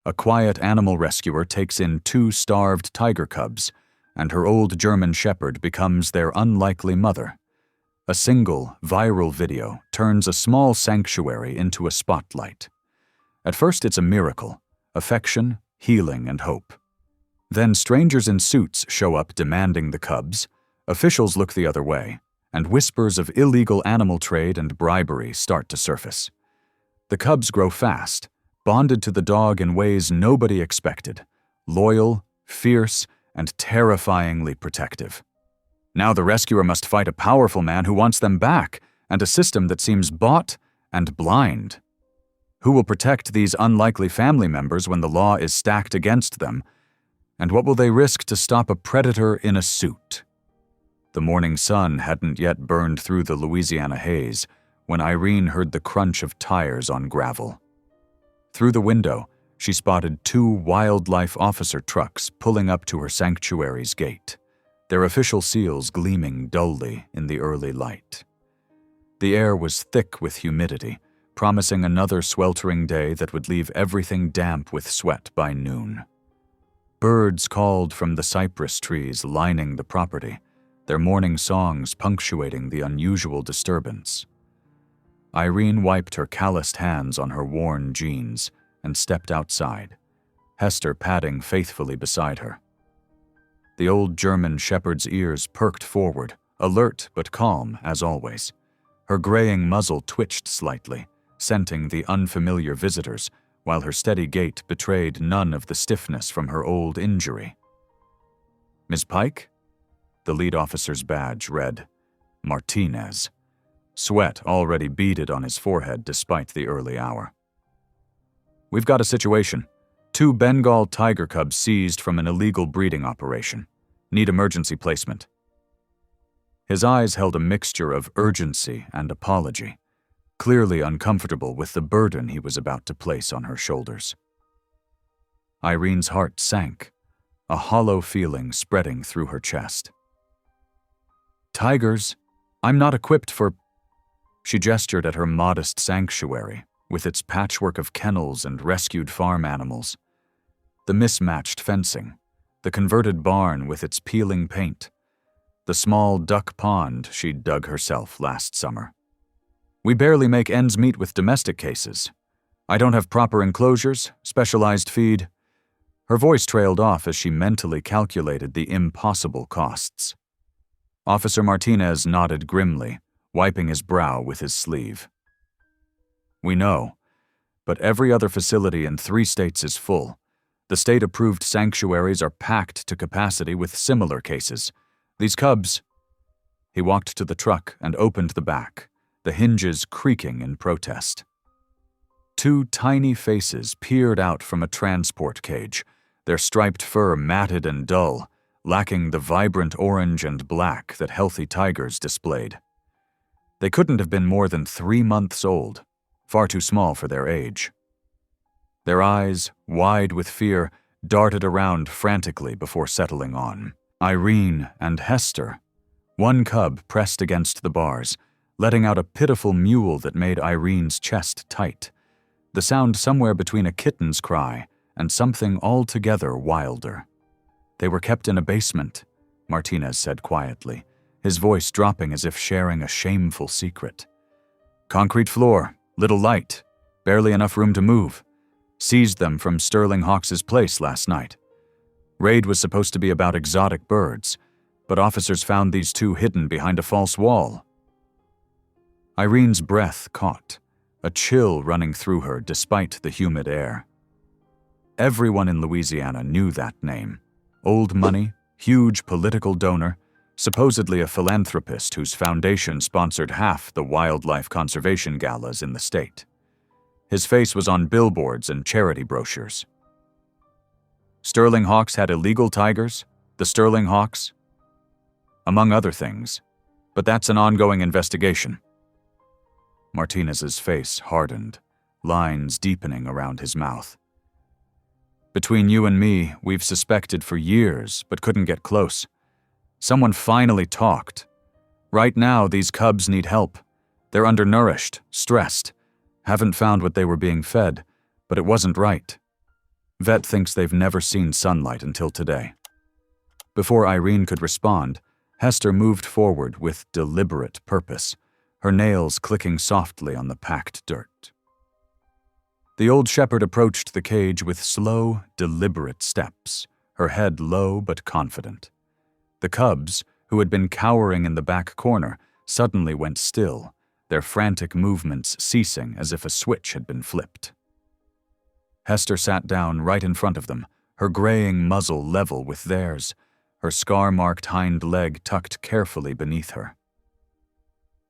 A quiet animal rescuer takes in 2 starved tiger cubs, and her old German shepherd becomes their unlikely mother. A single, viral video turns a small sanctuary into a spotlight. At first it's a miracle, affection, healing, and hope. Then strangers in suits show up demanding the cubs, officials look the other way, and whispers of illegal animal trade and bribery start to surface. The cubs grow fast, bonded to the dog in ways nobody expected, loyal, fierce, and terrifyingly protective. Now the rescuer must fight a powerful man who wants them back, and a system that seems bought and blind. Who will protect these unlikely family members when the law is stacked against them? And what will they risk to stop a predator in a suit? The morning sun hadn't yet burned through the Louisiana haze when Irene heard the crunch of tires on gravel. Through the window, she spotted 2 wildlife officer trucks pulling up to her sanctuary's gate, their official seals gleaming dully in the early light. The air was thick with humidity, promising another sweltering day that would leave everything damp with sweat by noon. Birds called from the cypress trees lining the property, their morning songs punctuating the unusual disturbance. Irene wiped her calloused hands on her worn jeans and stepped outside, Hester padding faithfully beside her. The old German shepherd's ears perked forward, alert but calm as always. Her graying muzzle twitched slightly, scenting the unfamiliar visitors, while her steady gait betrayed none of the stiffness from her old injury. "Ms. Pike?" The lead officer's badge read, "Martinez." Sweat already beaded on his forehead despite the early hour. "We've got a situation. 2 Bengal tiger cubs seized from an illegal breeding operation. Need emergency placement." His eyes held a mixture of urgency and apology, clearly uncomfortable with the burden he was about to place on her shoulders. Irene's heart sank, a hollow feeling spreading through her chest. "Tigers? I'm not equipped for—" She gestured at her modest sanctuary, with its patchwork of kennels and rescued farm animals. The mismatched fencing, the converted barn with its peeling paint, the small duck pond she'd dug herself last summer. "We barely make ends meet with domestic cases. I don't have proper enclosures, specialized feed." Her voice trailed off as she mentally calculated the impossible costs. Officer Martinez nodded grimly, wiping his brow with his sleeve. "We know, but every other facility in 3 states is full. The state-approved sanctuaries are packed to capacity with similar cases. These cubs—" He walked to the truck and opened the back, the hinges creaking in protest. 2 tiny faces peered out from a transport cage, their striped fur matted and dull, lacking the vibrant orange and black that healthy tigers displayed. They couldn't have been more than 3 months old, far too small for their age. Their eyes, wide with fear, darted around frantically before settling on Irene and Hester. One cub pressed against the bars, letting out a pitiful mewl that made Irene's chest tight, the sound somewhere between a kitten's cry and something altogether wilder. "They were kept in a basement," Martinez said quietly, his voice dropping as if sharing a shameful secret. "Concrete floor, little light, barely enough room to move. Seized them from Sterling Hawks's place last night. Raid was supposed to be about exotic birds, but officers found these 2 hidden behind a false wall." Irene's breath caught, a chill running through her despite the humid air. Everyone in Louisiana knew that name. Old money, huge political donor, supposedly a philanthropist whose foundation sponsored half the wildlife conservation galas in the state. His face was on billboards and charity brochures. Sterling Hawks had illegal tigers, the Sterling Hawks, among other things, but that's an ongoing investigation. Martinez's face hardened, lines deepening around his mouth. "Between you and me, we've suspected for years, but couldn't get close. Someone finally talked. Right now, these cubs need help. They're undernourished, stressed, haven't found what they were being fed, but it wasn't right. Vet thinks they've never seen sunlight until today. Before Irene could respond, Hester moved forward with deliberate purpose, her nails clicking softly on the packed dirt. The old shepherd approached the cage with slow, deliberate steps, her head low but confident. The cubs, who had been cowering in the back corner, suddenly went still, their frantic movements ceasing as if a switch had been flipped. Hester sat down right in front of them, her graying muzzle level with theirs, her scar-marked hind leg tucked carefully beneath her.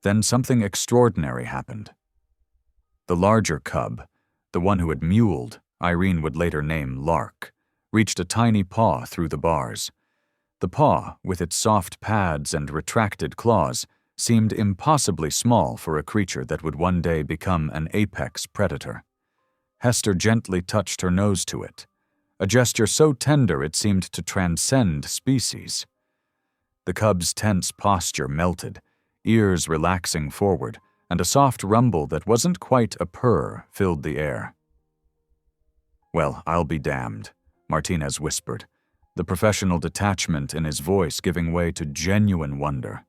Then something extraordinary happened. The larger cub, the one who had muled, Irene would later name Lark, reached a tiny paw through the bars. The paw, with its soft pads and retracted claws, seemed impossibly small for a creature that would one day become an apex predator. Hester gently touched her nose to it, a gesture so tender it seemed to transcend species. The cub's tense posture melted, ears relaxing forward, and a soft rumble that wasn't quite a purr filled the air. "Well, I'll be damned," Martinez whispered, the professional detachment in his voice giving way to genuine wonder.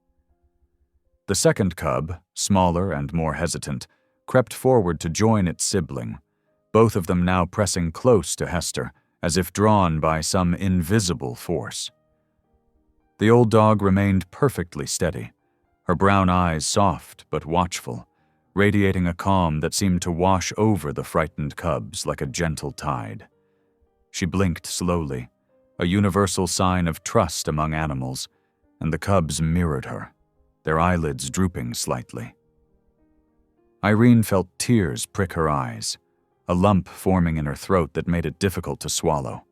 The second cub, smaller and more hesitant, crept forward to join its sibling, both of them now pressing close to Hester, as if drawn by some invisible force. The old dog remained perfectly steady, her brown eyes soft but watchful, radiating a calm that seemed to wash over the frightened cubs like a gentle tide. She blinked slowly, a universal sign of trust among animals, and the cubs mirrored her, their eyelids drooping slightly. Irene felt tears prick her eyes, a lump forming in her throat that made it difficult to swallow.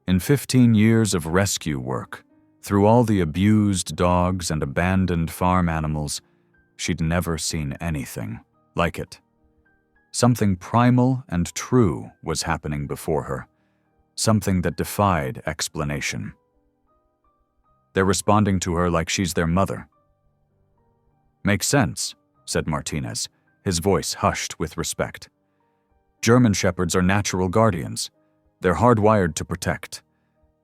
In 15 years of rescue work, through all the abused dogs and abandoned farm animals, she'd never seen anything like it. Something primal and true was happening before her, something that defied explanation. They're responding to her like she's their mother. "Makes sense," said Martinez, his voice hushed with respect. "German shepherds are natural guardians. They're hardwired to protect.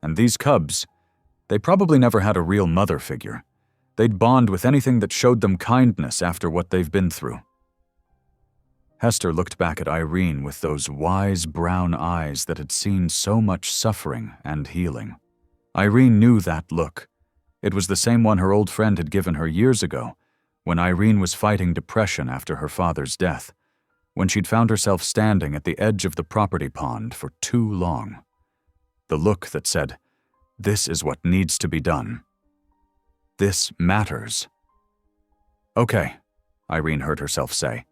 And these cubs, they probably never had a real mother figure. They'd bond with anything that showed them kindness after what they've been through." Hester looked back at Irene with those wise brown eyes that had seen so much suffering and healing. Irene knew that look. It was the same one her old friend had given her years ago, when Irene was fighting depression after her father's death, when she'd found herself standing at the edge of the property pond for too long. The look that said, "This is what needs to be done. This matters." "Okay," Irene heard herself say,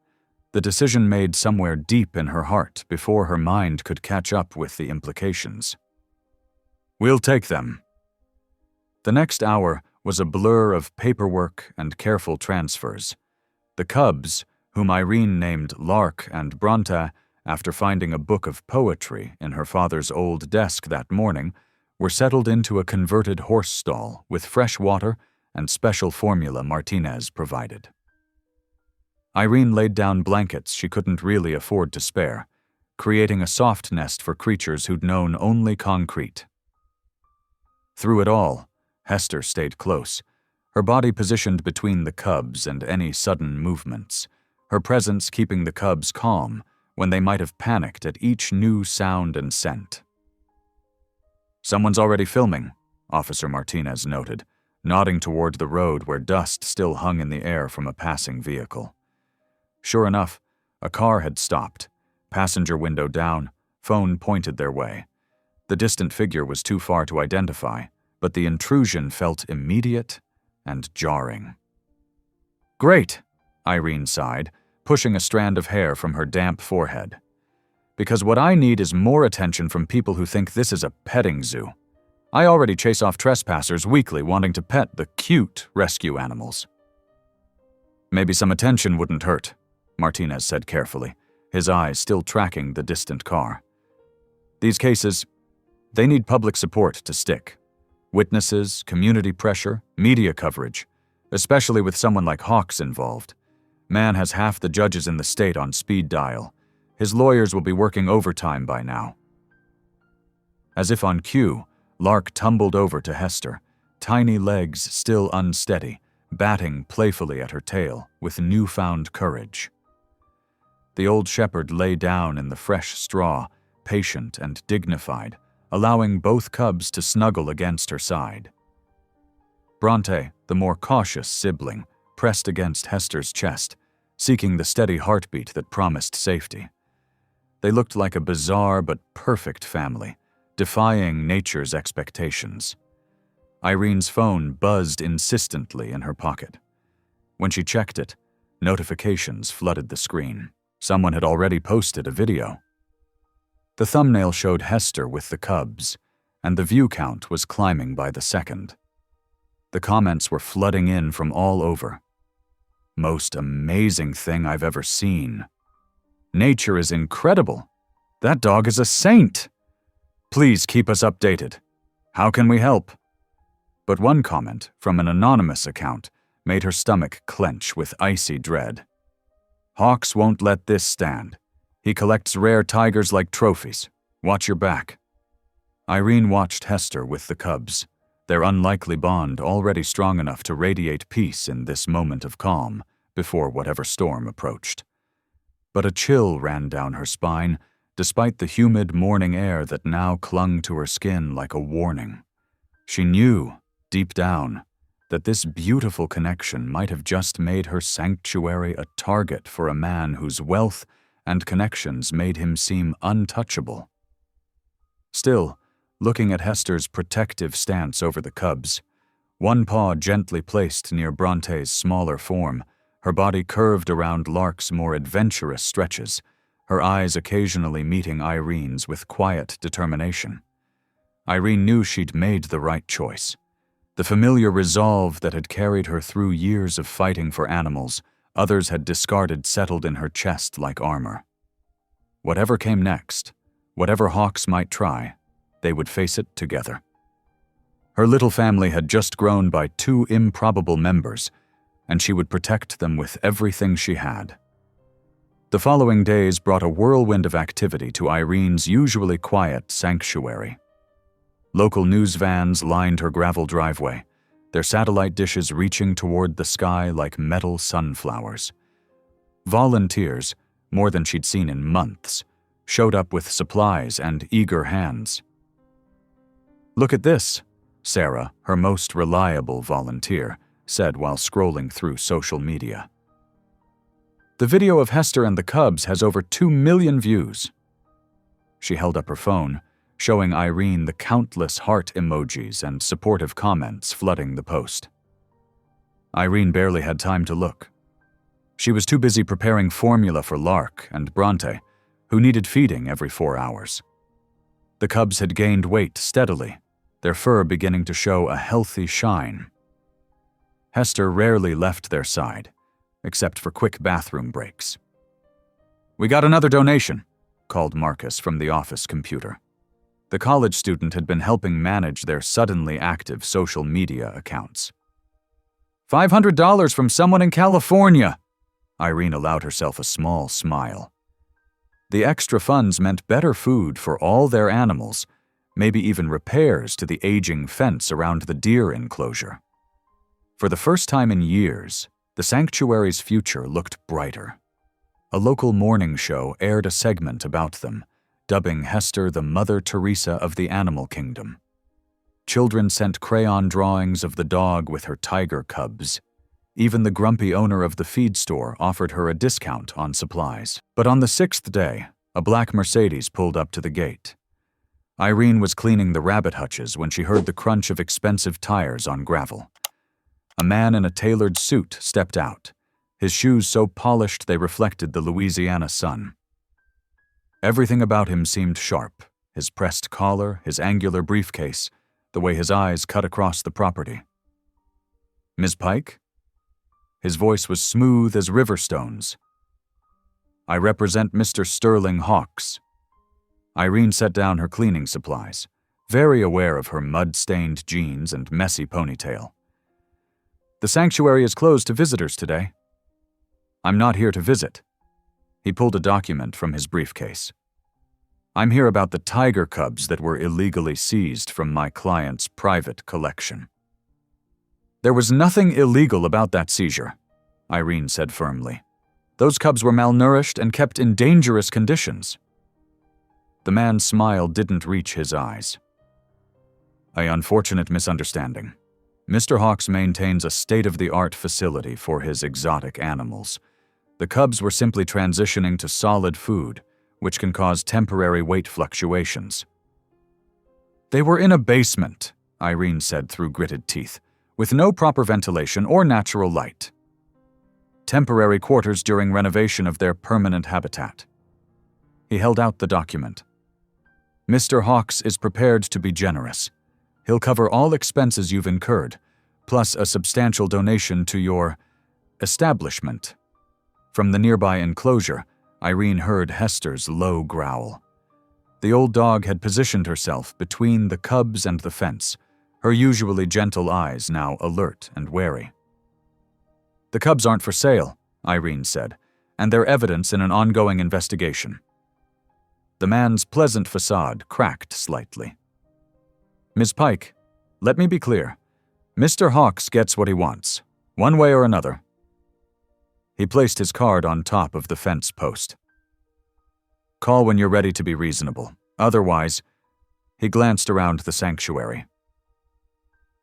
the decision made somewhere deep in her heart before her mind could catch up with the implications. "We'll take them." The next hour was a blur of paperwork and careful transfers. The cubs, whom Irene named Lark and Bronte after finding a book of poetry in her father's old desk that morning, were settled into a converted horse stall with fresh water and special formula Martinez provided. Irene laid down blankets she couldn't really afford to spare, creating a soft nest for creatures who'd known only concrete. Through it all, Hester stayed close, her body positioned between the cubs and any sudden movements, her presence keeping the cubs calm when they might have panicked at each new sound and scent. "Someone's already filming," Officer Martinez noted, nodding toward the road where dust still hung in the air from a passing vehicle. Sure enough, a car had stopped, passenger window down, phone pointed their way. The distant figure was too far to identify, but the intrusion felt immediate and jarring. "Great," Irene sighed, pushing a strand of hair from her damp forehead. "Because what I need is more attention from people who think this is a petting zoo. I already chase off trespassers weekly wanting to pet the cute rescue animals." "Maybe some attention wouldn't hurt," Martinez said carefully, his eyes still tracking the distant car. "These cases, they need public support to stick. Witnesses, community pressure, media coverage, especially with someone like Hawks involved. Man has half the judges in the state on speed dial. His lawyers will be working overtime by now. As if on cue, Lark tumbled over to Hester, tiny legs still unsteady, batting playfully at her tail with newfound courage. The old shepherd lay down in the fresh straw, patient and dignified, allowing both cubs to snuggle against her side. Bronte, the more cautious sibling, pressed against Hester's chest, seeking the steady heartbeat that promised safety. They looked like a bizarre but perfect family, defying nature's expectations. Irene's phone buzzed insistently in her pocket. When she checked it, notifications flooded the screen. Someone had already posted a video. The thumbnail showed Hester with the cubs, and the view count was climbing by the second. The comments were flooding in from all over. Most amazing thing I've ever seen. Nature is incredible. That dog is a saint. Please keep us updated. How can we help? But one comment from an anonymous account made her stomach clench with icy dread. Hawks won't let this stand. He collects rare tigers like trophies. Watch your back. Irene watched Hester with the cubs, their unlikely bond already strong enough to radiate peace in this moment of calm before whatever storm approached. But a chill ran down her spine, despite the humid morning air that now clung to her skin like a warning. She knew, deep down, that this beautiful connection might have just made her sanctuary a target for a man whose wealth and connections made him seem untouchable. Still, looking at Hester's protective stance over the cubs, one paw gently placed near Bronte's smaller form, her body curved around Lark's more adventurous stretches, her eyes occasionally meeting Irene's with quiet determination. Irene knew she'd made the right choice. The familiar resolve that had carried her through years of fighting for animals others had discarded settled in her chest like armor. Whatever came next, whatever Hawks might try, they would face it together. Her little family had just grown by 2 improbable members, and she would protect them with everything she had. The following days brought a whirlwind of activity to Irene's usually quiet sanctuary. Local news vans lined her gravel driveway, their satellite dishes reaching toward the sky like metal sunflowers. Volunteers, more than she'd seen in months, showed up with supplies and eager hands. "Look at this," Sarah, her most reliable volunteer, said while scrolling through social media. "The video of Hester and the cubs has over 2 million views." She held up her phone, showing Irene the countless heart emojis and supportive comments flooding the post. Irene barely had time to look. She was too busy preparing formula for Lark and Bronte, who needed feeding every 4 hours. The cubs had gained weight steadily, their fur beginning to show a healthy shine. Hester rarely left their side, except for quick bathroom breaks. "We got another donation," called Marcus from the office computer. The college student had been helping manage their suddenly active social media accounts. $500 from someone in California. Irene allowed herself a small smile. The extra funds meant better food for all their animals, maybe even repairs to the aging fence around the deer enclosure. For the first time in years, the sanctuary's future looked brighter. A local morning show aired a segment about them, dubbing Hester the Mother Teresa of the animal kingdom. Children sent crayon drawings of the dog with her tiger cubs. Even the grumpy owner of the feed store offered her a discount on supplies. But on the 6th day, a black Mercedes pulled up to the gate. Irene was cleaning the rabbit hutches when she heard the crunch of expensive tires on gravel. A man in a tailored suit stepped out, his shoes so polished they reflected the Louisiana sun. Everything about him seemed sharp, his pressed collar, his angular briefcase, the way his eyes cut across the property. "Ms. Pike?" His voice was smooth as river stones. "I represent Mr. Sterling Hawks." Irene set down her cleaning supplies, very aware of her mud-stained jeans and messy ponytail. "The sanctuary is closed to visitors today." "I'm not here to visit." He pulled a document from his briefcase. I'm here about the tiger cubs that were illegally seized from my client's private collection." "There was nothing illegal about that seizure," Irene said firmly. "Those cubs were malnourished and kept in dangerous conditions." The man's smile didn't reach his eyes. "An unfortunate misunderstanding. Mr. Hawks maintains a state-of-the-art facility for his exotic animals. The cubs were simply transitioning to solid food, which can cause temporary weight fluctuations." "They were in a basement," Irene said through gritted teeth, "with no proper ventilation or natural light. Temporary quarters during renovation of their permanent habitat." He held out the document. "Mr. Hawks is prepared to be generous. He'll cover all expenses you've incurred, plus a substantial donation to your establishment." From the nearby enclosure, Irene heard Hester's low growl. The old dog had positioned herself between the cubs and the fence, her usually gentle eyes now alert and wary. "The cubs aren't for sale," Irene said, "and they're evidence in an ongoing investigation." The man's pleasant facade cracked slightly. "Ms. Pike, let me be clear. Mr. Hawks gets what he wants, one way or another." He placed his card on top of the fence post. "Call when you're ready to be reasonable. Otherwise," he glanced around the sanctuary.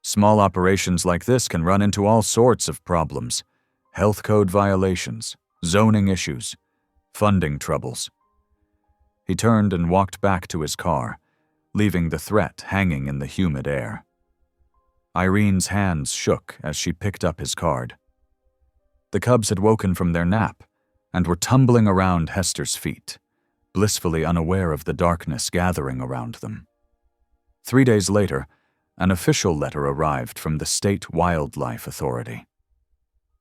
"Small operations like this can run into all sorts of problems. Health code violations, zoning issues, funding troubles." He turned and walked back to his car, leaving the threat hanging in the humid air. Irene's hands shook as she picked up his card. The cubs had woken from their nap and were tumbling around Hester's feet, blissfully unaware of the darkness gathering around them. 3 days later, an official letter arrived from the State Wildlife Authority.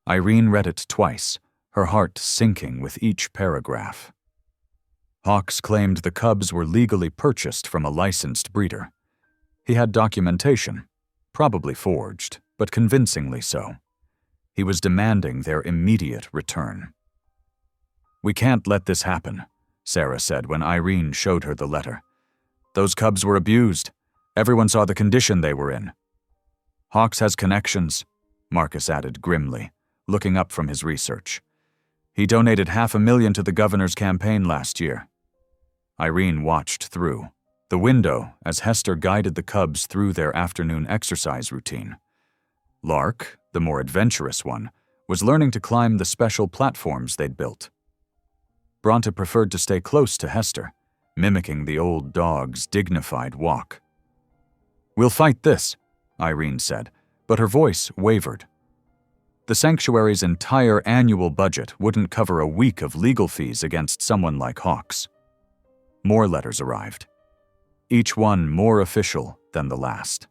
Irene read it twice, her heart sinking with each paragraph. Hawks claimed the cubs were legally purchased from a licensed breeder. He had documentation, probably forged, but convincingly so. He was demanding their immediate return. "We can't let this happen," Sarah said when Irene showed her the letter. "Those cubs were abused. Everyone saw the condition they were in." "Hawks has connections," Marcus added grimly, looking up from his research. "He donated $500,000 to the governor's campaign last year." Irene watched through the window as Hester guided the cubs through their afternoon exercise routine. Lark, the more adventurous one, was learning to climb the special platforms they'd built. Bronte preferred to stay close to Hester, mimicking the old dog's dignified walk. "We'll fight this," Irene said, but her voice wavered. The sanctuary's entire annual budget wouldn't cover a week of legal fees against someone like Hawks. More letters arrived, each one more official than the last.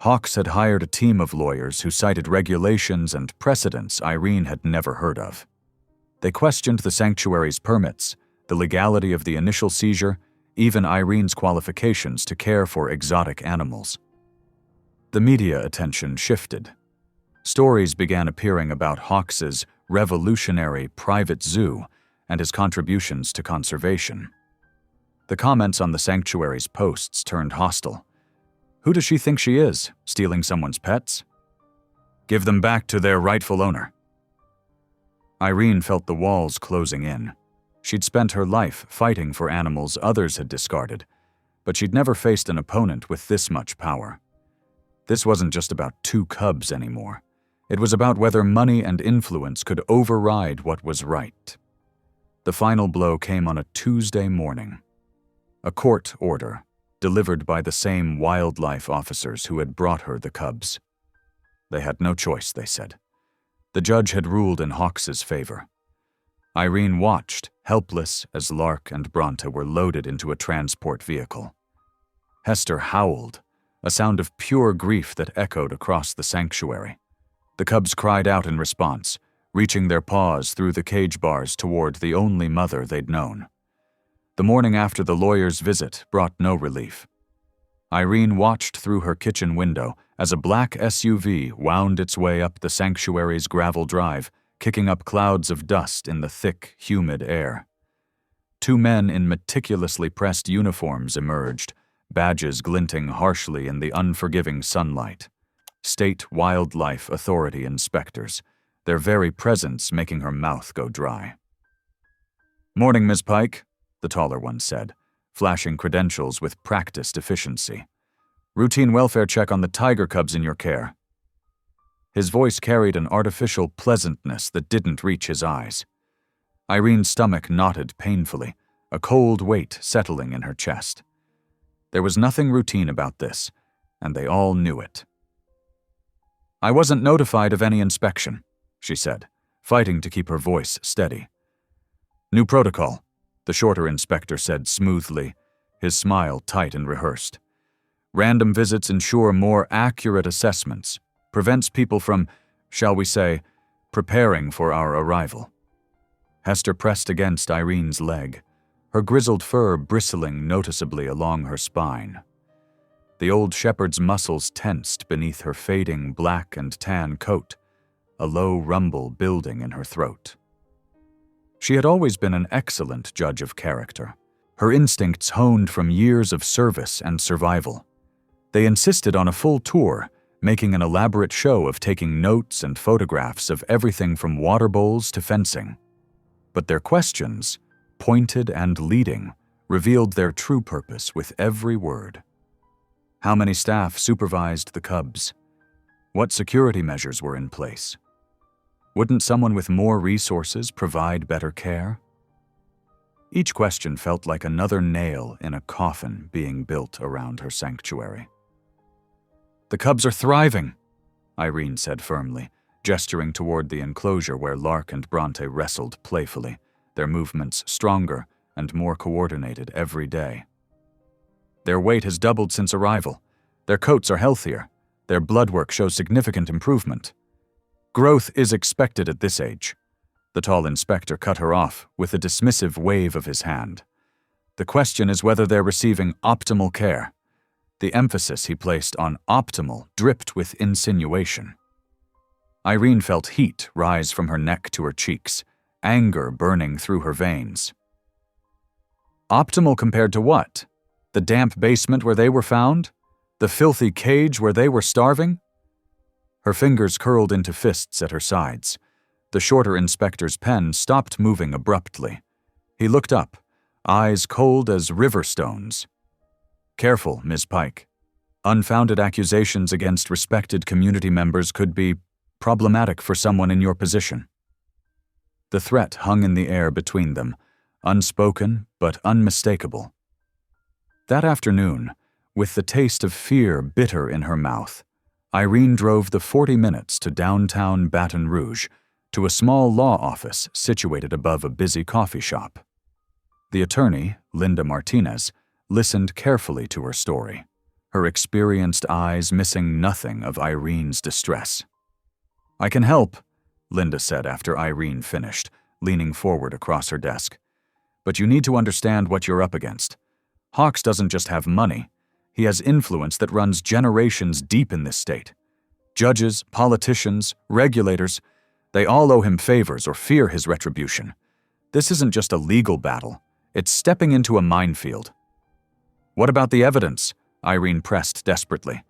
Hawks had hired a team of lawyers who cited regulations and precedents Irene had never heard of. They questioned the sanctuary's permits, the legality of the initial seizure, even Irene's qualifications to care for exotic animals. The media attention shifted. Stories began appearing about Hawks's revolutionary private zoo and his contributions to conservation. The comments on the sanctuary's posts turned hostile. "Who does she think she is, stealing someone's pets? Give them back to their rightful owner." Irene felt the walls closing in. She'd spent her life fighting for animals others had discarded, but she'd never faced an opponent with this much power. This wasn't just about 2 cubs anymore. It was about whether money and influence could override what was right. The final blow came on a Tuesday morning. A court order, delivered by the same wildlife officers who had brought her the cubs. They had no choice, they said. The judge had ruled in Hawks's favor. Irene watched, helpless, as Lark and Bronte were loaded into a transport vehicle. Hester howled, a sound of pure grief that echoed across the sanctuary. The cubs cried out in response, reaching their paws through the cage bars toward the only mother they'd known. The morning after the lawyer's visit brought no relief. Irene watched through her kitchen window as a black SUV wound its way up the sanctuary's gravel drive, kicking up clouds of dust in the thick, humid air. 2 men in meticulously pressed uniforms emerged, badges glinting harshly in the unforgiving sunlight. State Wildlife Authority inspectors, their very presence making her mouth go dry. "Morning, Ms. Pike," the taller one said, flashing credentials with practiced efficiency. "Routine welfare check on the tiger cubs in your care." His voice carried an artificial pleasantness that didn't reach his eyes. Irene's stomach knotted painfully, a cold weight settling in her chest. There was nothing routine about this, and they all knew it. "I wasn't notified of any inspection," she said, fighting to keep her voice steady. "New protocol," the shorter inspector said smoothly, his smile tight and rehearsed. "Random visits ensure more accurate assessments, prevents people from, shall we say, preparing for our arrival." Hester pressed against Irene's leg, her grizzled fur bristling noticeably along her spine. The old shepherd's muscles tensed beneath her fading black and tan coat, a low rumble building in her throat. She had always been an excellent judge of character, her instincts honed from years of service and survival. They insisted on a full tour, making an elaborate show of taking notes and photographs of everything from water bowls to fencing. But their questions, pointed and leading, revealed their true purpose with every word. How many staff supervised the cubs? What security measures were in place? Wouldn't someone with more resources provide better care? Each question felt like another nail in a coffin being built around her sanctuary. "The cubs are thriving," Irene said firmly, gesturing toward the enclosure where Lark and Bronte wrestled playfully, their movements stronger and more coordinated every day. "Their weight has doubled since arrival. Their coats are healthier. Their blood work shows significant improvement. Growth is expected at this age." The tall inspector cut her off with a dismissive wave of his hand. "The question is whether they're receiving optimal care." The emphasis he placed on optimal dripped with insinuation. Irene felt heat rise from her neck to her cheeks, anger burning through her veins. Optimal compared to what? The damp basement where they were found? The filthy cage where they were starving? Her fingers curled into fists at her sides. The shorter inspector's pen stopped moving abruptly. He looked up, eyes cold as river stones. "Careful, Ms. Pike. Unfounded accusations against respected community members could be problematic for someone in your position." The threat hung in the air between them, unspoken but unmistakable. That afternoon, with the taste of fear bitter in her mouth, Irene drove the 40 minutes to downtown Baton Rouge, to a small law office situated above a busy coffee shop. The attorney, Linda Martinez, listened carefully to her story, her experienced eyes missing nothing of Irene's distress. "I can help," Linda said after Irene finished, leaning forward across her desk. "But you need to understand what you're up against. Hawks doesn't just have money. He has influence that runs generations deep in this state. Judges, politicians, regulators, they all owe him favors or fear his retribution. This isn't just a legal battle. It's stepping into a minefield." "What about the evidence?" Irene pressed desperately.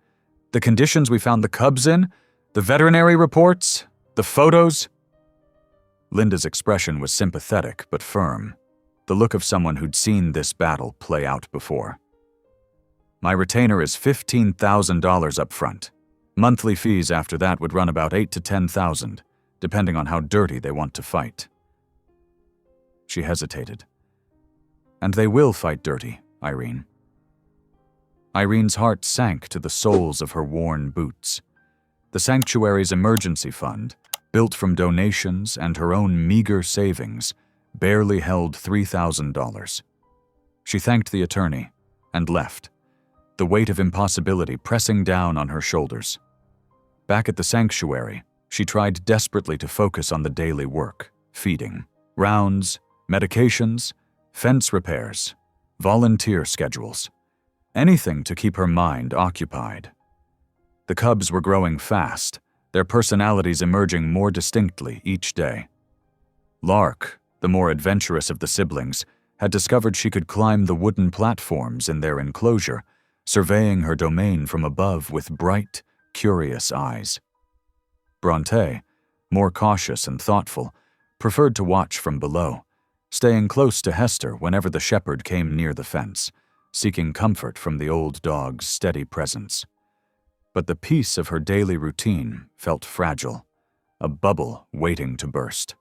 "The conditions we found the cubs in? The veterinary reports? The photos?" Linda's expression was sympathetic but firm, the look of someone who'd seen this battle play out before. "My retainer is $15,000 up front. Monthly fees after that would run about $8,000 to $10,000, depending on how dirty they want to fight." She hesitated. "And they will fight dirty, Irene." Irene's heart sank to the soles of her worn boots. The sanctuary's emergency fund, built from donations and her own meager savings, barely held $3,000. She thanked the attorney and left, the weight of impossibility pressing down on her shoulders. Back at the sanctuary, she tried desperately to focus on the daily work: feeding, rounds, medications, fence repairs, volunteer schedules. Anything to keep her mind occupied. The cubs were growing fast, their personalities emerging more distinctly each day. Lark, the more adventurous of the siblings, had discovered she could climb the wooden platforms in their enclosure, surveying her domain from above with bright, curious eyes. Bronte, more cautious and thoughtful, preferred to watch from below, staying close to Hester whenever the shepherd came near the fence, seeking comfort from the old dog's steady presence. But the peace of her daily routine felt fragile, a bubble waiting to burst.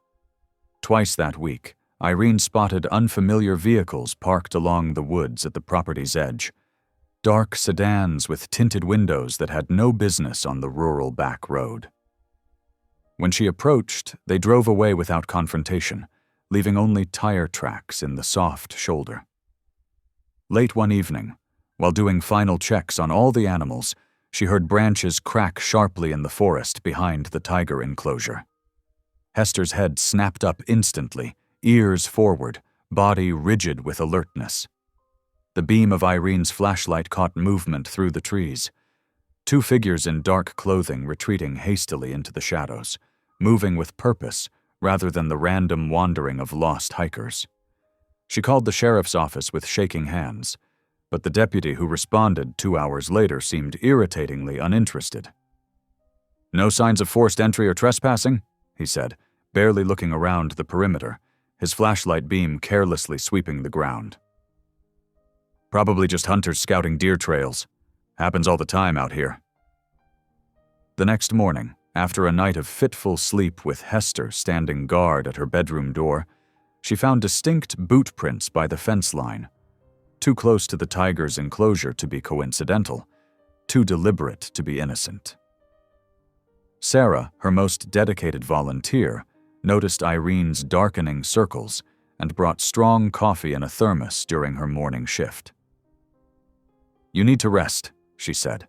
Twice that week, Irene spotted unfamiliar vehicles parked along the woods at the property's edge, dark sedans with tinted windows that had no business on the rural back road. When she approached, they drove away without confrontation, leaving only tire tracks in the soft shoulder. Late one evening, while doing final checks on all the animals, she heard branches crack sharply in the forest behind the tiger enclosure. Hester's head snapped up instantly, ears forward, body rigid with alertness. The beam of Irene's flashlight caught movement through the trees. Two figures in dark clothing retreating hastily into the shadows, moving with purpose rather than the random wandering of lost hikers. She called the sheriff's office with shaking hands, but the deputy who responded 2 hours later seemed irritatingly uninterested. "No signs of forced entry or trespassing?" he said, barely looking around the perimeter, his flashlight beam carelessly sweeping the ground. "Probably just hunters scouting deer trails. Happens all the time out here." The next morning, after a night of fitful sleep with Hester standing guard at her bedroom door, she found distinct boot prints by the fence line, too close to the tiger's enclosure to be coincidental, too deliberate to be innocent. Sarah, her most dedicated volunteer, noticed Irene's darkening circles and brought strong coffee in a thermos during her morning shift. "You need to rest," she said,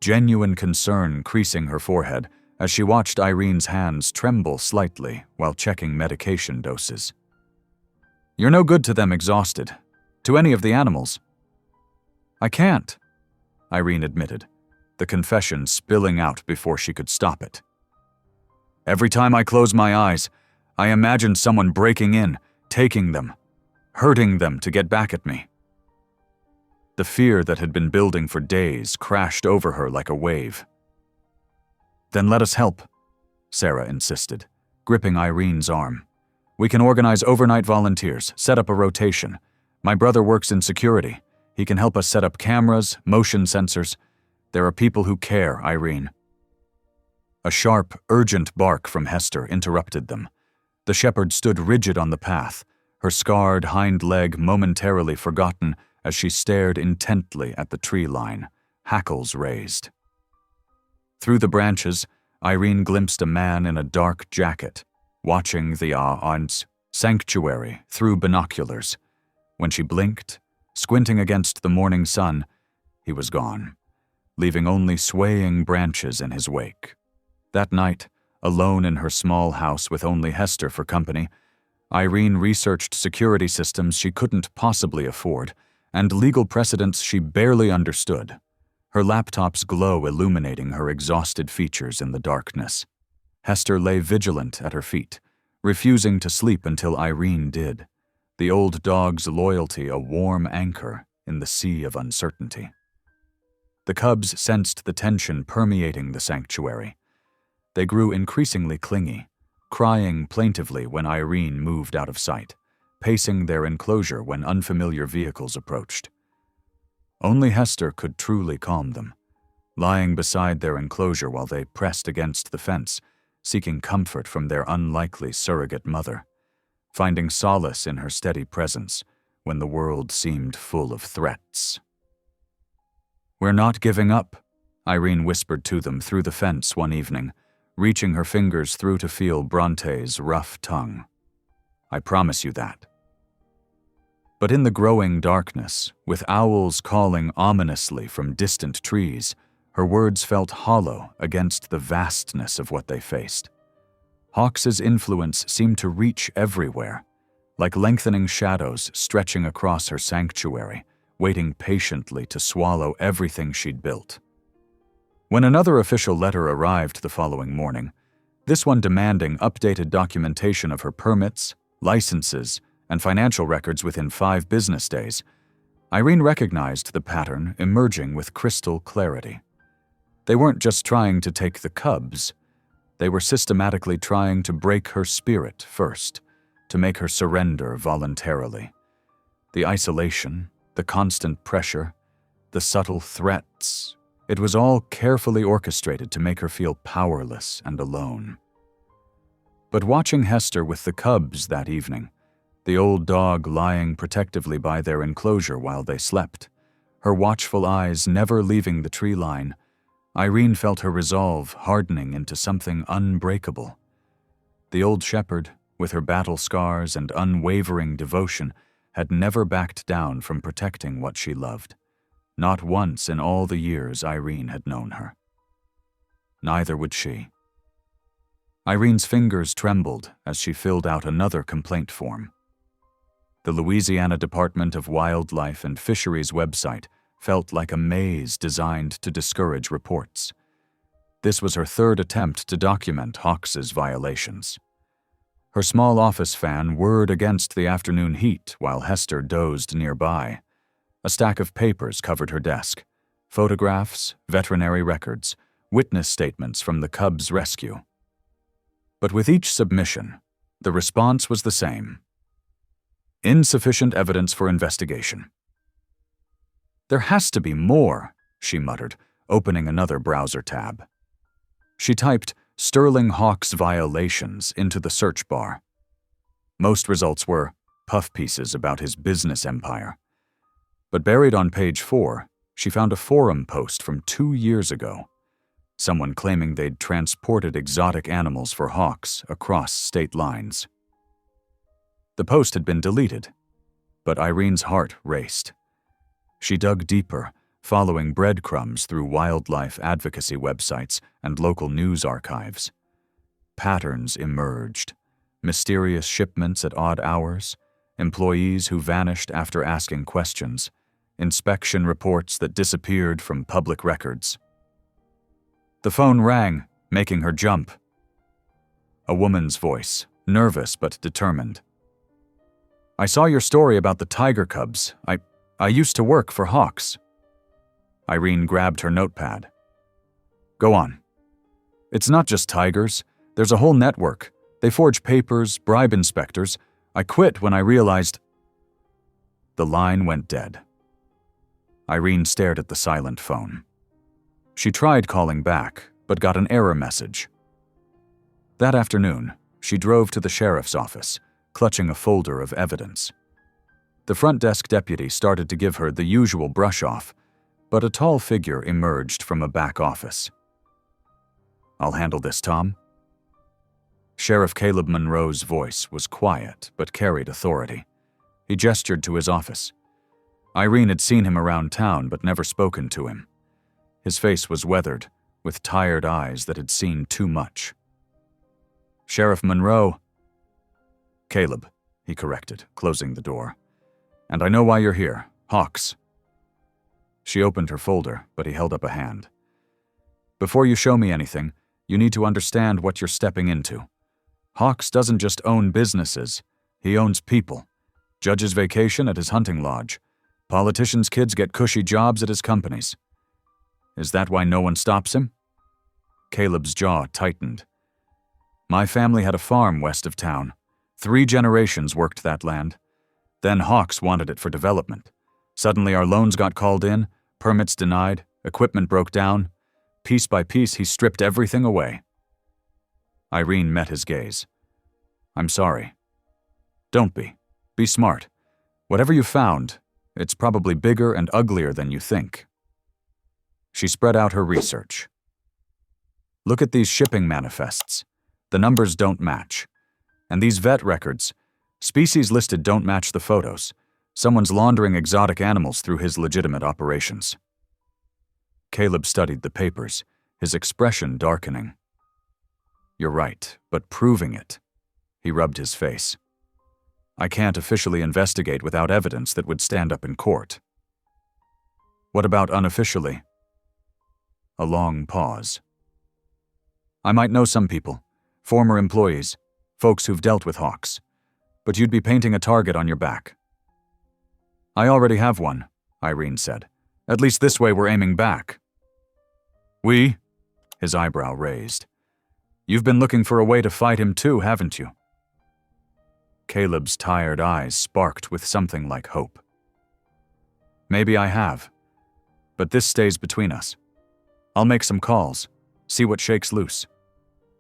genuine concern creasing her forehead as she watched Irene's hands tremble slightly while checking medication doses. "You're no good to them exhausted. To any of the animals." "I can't," Irene admitted, the confession spilling out before she could stop it. "Every time I close my eyes, I imagine someone breaking in, taking them, hurting them to get back at me." The fear that had been building for days crashed over her like a wave. "Then let us help," Sarah insisted, gripping Irene's arm. "We can organize overnight volunteers, set up a rotation. My brother works in security. He can help us set up cameras, motion sensors. There are people who care, Irene." A sharp, urgent bark from Hester interrupted them. The shepherd stood rigid on the path, her scarred hind leg momentarily forgotten as she stared intently at the tree line, hackles raised. Through the branches, Irene glimpsed a man in a dark jacket, watching the Aunt's sanctuary through binoculars. When she blinked, squinting against the morning sun, he was gone, leaving only swaying branches in his wake. That night, alone in her small house with only Hester for company, Irene researched security systems she couldn't possibly afford and legal precedents she barely understood, her laptop's glow illuminating her exhausted features in the darkness. Hester lay vigilant at her feet, refusing to sleep until Irene did, the old dog's loyalty a warm anchor in the sea of uncertainty. The cubs sensed the tension permeating the sanctuary. They grew increasingly clingy, crying plaintively when Irene moved out of sight, pacing their enclosure when unfamiliar vehicles approached. Only Hester could truly calm them, lying beside their enclosure while they pressed against the fence, seeking comfort from their unlikely surrogate mother, finding solace in her steady presence when the world seemed full of threats. "We're not giving up," Irene whispered to them through the fence one evening, reaching her fingers through to feel Bronte's rough tongue. "I promise you that." But in the growing darkness, with owls calling ominously from distant trees, her words felt hollow against the vastness of what they faced. Hawks's influence seemed to reach everywhere, like lengthening shadows stretching across her sanctuary, waiting patiently to swallow everything she'd built. When another official letter arrived the following morning, this one demanding updated documentation of her permits, licenses, and financial records within 5 business days, Irene recognized the pattern emerging with crystal clarity. They weren't just trying to take the cubs. They were systematically trying to break her spirit first, to make her surrender voluntarily. The isolation, the constant pressure, the subtle threats, it was all carefully orchestrated to make her feel powerless and alone. But watching Hester with the cubs that evening, the old dog lying protectively by their enclosure while they slept, her watchful eyes never leaving the tree line, Irene felt her resolve hardening into something unbreakable. The old shepherd, with her battle scars and unwavering devotion, had never backed down from protecting what she loved. Not once in all the years Irene had known her. Neither would she. Irene's fingers trembled as she filled out another complaint form. The Louisiana Department of Wildlife and Fisheries website felt like a maze designed to discourage reports. This was her third attempt to document Hawks's violations. Her small office fan whirred against the afternoon heat while Hester dozed nearby. A stack of papers covered her desk: photographs, veterinary records, witness statements from the cubs' rescue. But with each submission, the response was the same: insufficient evidence for investigation. There has to be more, she muttered, opening another browser tab. She typed Sterling Hawks violations into the search bar. Most results were puff pieces about his business empire. But buried on page 4, she found a forum post from 2 years ago. Someone claiming they'd transported exotic animals for Hawks across state lines. The post had been deleted, but Irene's heart raced. She dug deeper, following breadcrumbs through wildlife advocacy websites and local news archives. Patterns emerged: mysterious shipments at odd hours, employees who vanished after asking questions, inspection reports that disappeared from public records. The phone rang, making her jump. A woman's voice, nervous but determined. "I saw your story about the tiger cubs. I used to work for Hawks." Irene grabbed her notepad. "Go on." "It's not just tigers. There's a whole network. They forge papers, bribe inspectors. I quit when I realized—" The line went dead. Irene stared at the silent phone. She tried calling back, but got an error message. That afternoon, she drove to the sheriff's office, clutching a folder of evidence. The front desk deputy started to give her the usual brush-off, but a tall figure emerged from a back office. "I'll handle this, Tom." Sheriff Caleb Monroe's voice was quiet but carried authority. He gestured to his office. Irene had seen him around town but never spoken to him. His face was weathered, with tired eyes that had seen too much. "Sheriff Monroe." "Caleb," he corrected, closing the door. "And I know why you're here. Hawks." She opened her folder, but he held up a hand. "Before you show me anything, you need to understand what you're stepping into. Hawks doesn't just own businesses, he owns people. Judges vacation at his hunting lodge. Politicians' kids get cushy jobs at his companies. Is that why no one stops him?" Caleb's jaw tightened. "My family had a farm west of town. 3 generations worked that land. Then Hawks wanted it for development. Suddenly our loans got called in, permits denied, equipment broke down. Piece by piece, he stripped everything away." Irene met his gaze. "I'm sorry." "Don't be. Be smart. Whatever you found, it's probably bigger and uglier than you think." She spread out her research. "Look at these shipping manifests. The numbers don't match. And these vet records, species listed don't match the photos. Someone's laundering exotic animals through his legitimate operations." Caleb studied the papers, his expression darkening. "You're right, but proving it." He rubbed his face. "I can't officially investigate without evidence that would stand up in court." "What about unofficially?" A long pause. "I might know some people, former employees, folks who've dealt with Hawks. but you'd be painting a target on your back. I already have one, Irene said. At least this way we're aiming back. We? His eyebrow raised. You've been looking for a way to fight him too, haven't you? Caleb's tired eyes sparked with something like hope. Maybe I have, but this stays between us. I'll make some calls, see what shakes loose.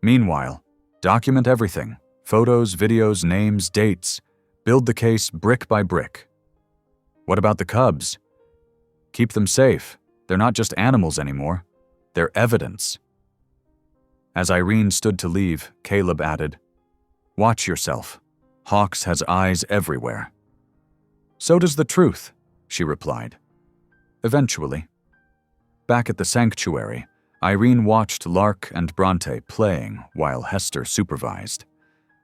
Meanwhile, document everything. Photos, videos, names, dates. Build the case brick by brick. What about the cubs? Keep them safe. They're not just animals anymore. They're evidence. As Irene stood to leave, Caleb added, Watch yourself. Hawks has eyes everywhere. So does the truth, she replied. Eventually. Back at the sanctuary, Irene watched Lark and Bronte playing while Hester supervised.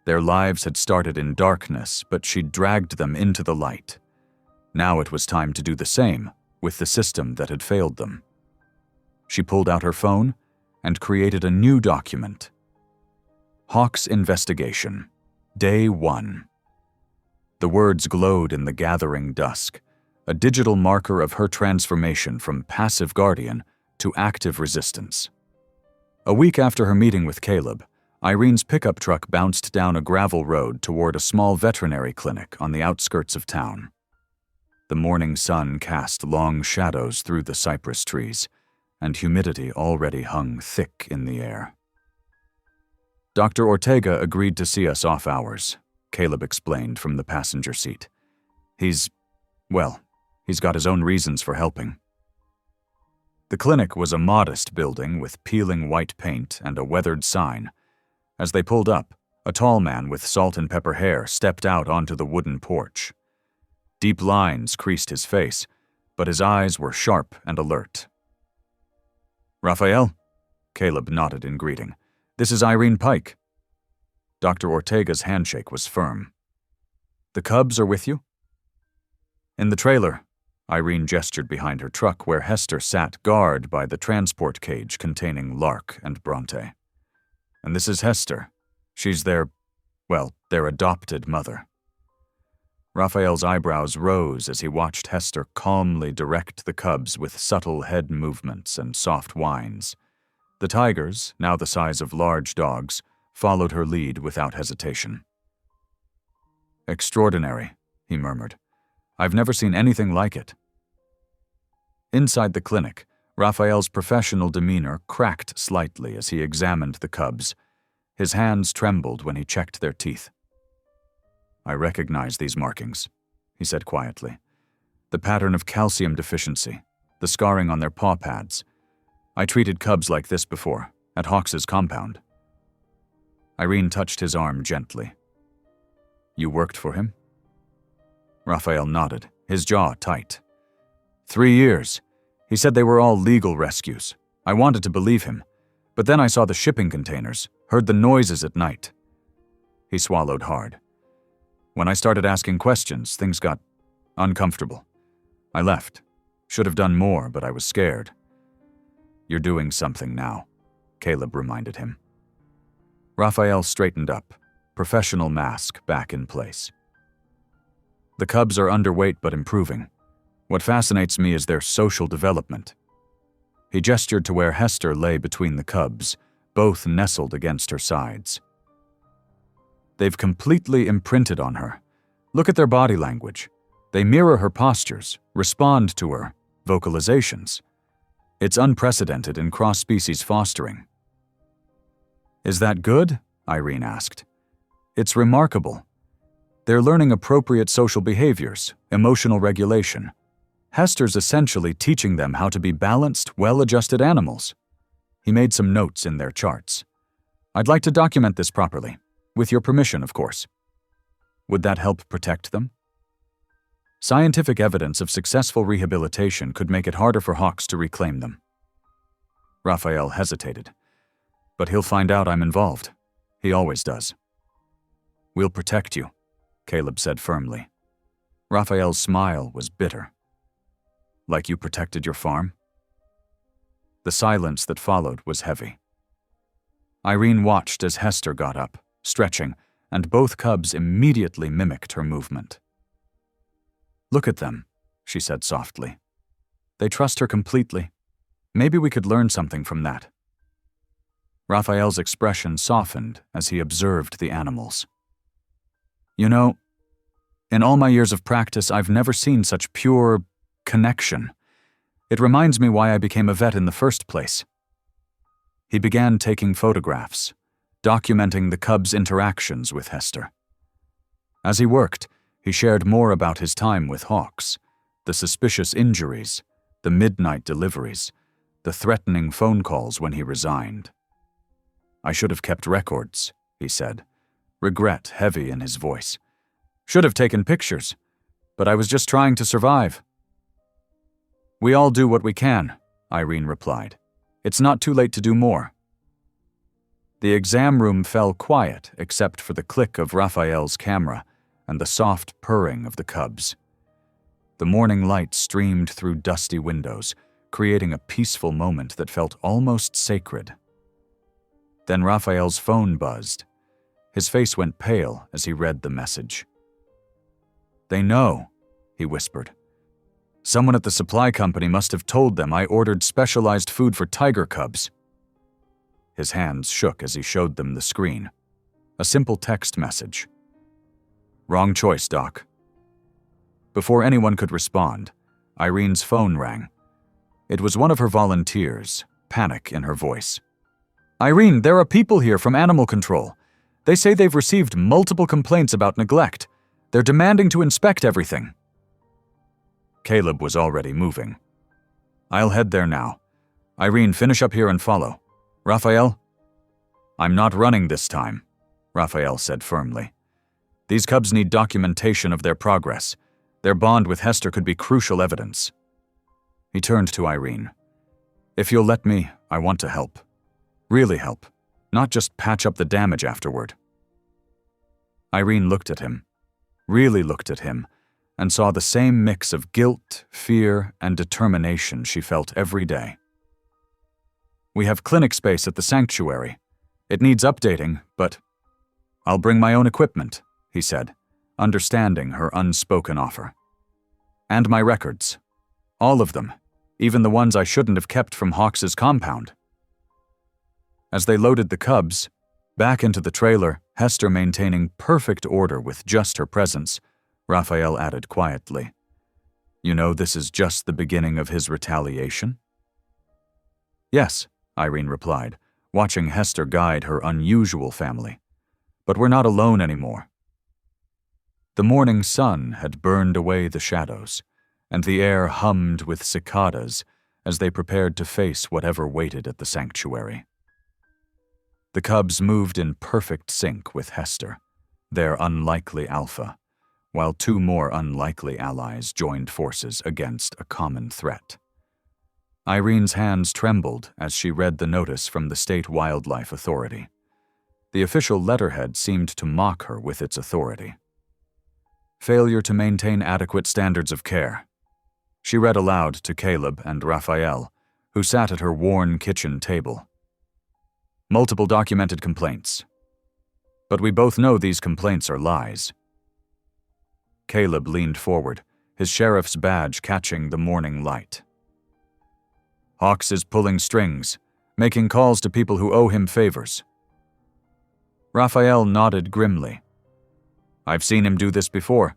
Their lives had started in darkness, but she'd dragged them into the light. Now it was time to do the same with the system that had failed them. She pulled out her phone and created a new document. Hawks Investigation, Day 1. The words glowed in the gathering dusk, a digital marker of her transformation from passive guardian to active resistance. A week after her meeting with Caleb, Irene's pickup truck bounced down a gravel road toward a small veterinary clinic on the outskirts of town. The morning sun cast long shadows through the cypress trees, and humidity already hung thick in the air. Dr. Ortega agreed to see us off hours, Caleb explained from the passenger seat. He's got his own reasons for helping. The clinic was a modest building with peeling white paint and a weathered sign. As they pulled up, a tall man with salt and pepper hair stepped out onto the wooden porch. Deep lines creased his face, but his eyes were sharp and alert. Raphael? Caleb nodded in greeting. This is Irene Pike. Dr. Ortega's handshake was firm. The cubs are with you? In the trailer. Irene gestured behind her truck where Hester sat guard by the transport cage containing Lark and Bronte. And this is Hester. She's their adopted mother. Raphael's eyebrows rose as he watched Hester calmly direct the cubs with subtle head movements and soft whines. The tigers, now the size of large dogs, followed her lead without hesitation. Extraordinary, he murmured. I've never seen anything like it. Inside the clinic, Raphael's professional demeanor cracked slightly as he examined the cubs. His hands trembled when he checked their teeth. I recognize these markings, he said quietly. The pattern of calcium deficiency, the scarring on their paw pads. I treated cubs like this before, at Hawks's compound. Irene touched his arm gently. You worked for him? Raphael nodded, his jaw tight. 3 years. He said they were all legal rescues. I wanted to believe him, but then I saw the shipping containers, heard the noises at night. He swallowed hard. When I started asking questions, things got uncomfortable. I left. Should have done more, but I was scared. You're doing something now, Caleb reminded him. Raphael straightened up, professional mask back in place. The cubs are underweight but improving. What fascinates me is their social development. He gestured to where Hester lay between the cubs, both nestled against her sides. They've completely imprinted on her. Look at their body language. They mirror her postures, respond to her vocalizations. It's unprecedented in cross-species fostering. Is that good? Irene asked. It's remarkable. They're learning appropriate social behaviors, emotional regulation. Hester's essentially teaching them how to be balanced, well-adjusted animals. He made some notes in their charts. I'd like to document this properly, with your permission, of course. Would that help protect them? Scientific evidence of successful rehabilitation could make it harder for Hawks to reclaim them. Raphael hesitated. But he'll find out I'm involved. He always does. We'll protect you, Caleb said firmly. Raphael's smile was bitter. Like you protected your farm? The silence that followed was heavy. Irene watched as Hester got up, stretching, and both cubs immediately mimicked her movement. "Look at them," she said softly. "They trust her completely. Maybe we could learn something from that." Raphael's expression softened as he observed the animals. "You know, in all my years of practice, I've never seen such pure connection. It reminds me why I became a vet in the first place." He began taking photographs, documenting the cubs' interactions with Hester. As he worked, he shared more about his time with Hawks, the suspicious injuries, the midnight deliveries, the threatening phone calls when he resigned. "I should have kept records," he said, regret heavy in his voice. "Should have taken pictures, but I was just trying to survive." "We all do what we can," Irene replied. "It's not too late to do more." The exam room fell quiet except for the click of Raphael's camera and the soft purring of the cubs. The morning light streamed through dusty windows, creating a peaceful moment that felt almost sacred. Then Raphael's phone buzzed. His face went pale as he read the message. "They know," he whispered. "Someone at the supply company must have told them I ordered specialized food for tiger cubs." His hands shook as he showed them the screen. A simple text message. "Wrong choice, Doc." Before anyone could respond, Irene's phone rang. It was one of her volunteers, panic in her voice. "Irene, there are people here from Animal Control. They say they've received multiple complaints about neglect. They're demanding to inspect everything." Caleb was already moving. "I'll head there now. Irene, finish up here and follow. Raphael?" "I'm not running this time," Raphael said firmly. "These cubs need documentation of their progress. Their bond with Hester could be crucial evidence." He turned to Irene. "If you'll let me, I want to help. Really help. Not just patch up the damage afterward." Irene looked at him, really looked at him, and saw the same mix of guilt, fear, and determination she felt every day. "We have clinic space at the sanctuary. It needs updating, but I'll bring my own equipment," he said, understanding her unspoken offer. "And my records. All of them, even the ones I shouldn't have kept from Hawks's compound." As they loaded the cubs, back into the trailer, Hester maintaining perfect order with just her presence, Raphael added quietly, "You know this is just the beginning of his retaliation?" "Yes," Irene replied, watching Hester guide her unusual family. "But we're not alone anymore." The morning sun had burned away the shadows, and the air hummed with cicadas as they prepared to face whatever waited at the sanctuary. The cubs moved in perfect sync with Hester, their unlikely alpha, while two more unlikely allies joined forces against a common threat. Irene's hands trembled as she read the notice from the State Wildlife Authority. The official letterhead seemed to mock her with its authority. "Failure to maintain adequate standards of care." She read aloud to Caleb and Raphael, who sat at her worn kitchen table. "Multiple documented complaints. But we both know these complaints are lies." Caleb leaned forward, his sheriff's badge catching the morning light. "Hawks is pulling strings, making calls to people who owe him favors." Raphael nodded grimly. "I've seen him do this before.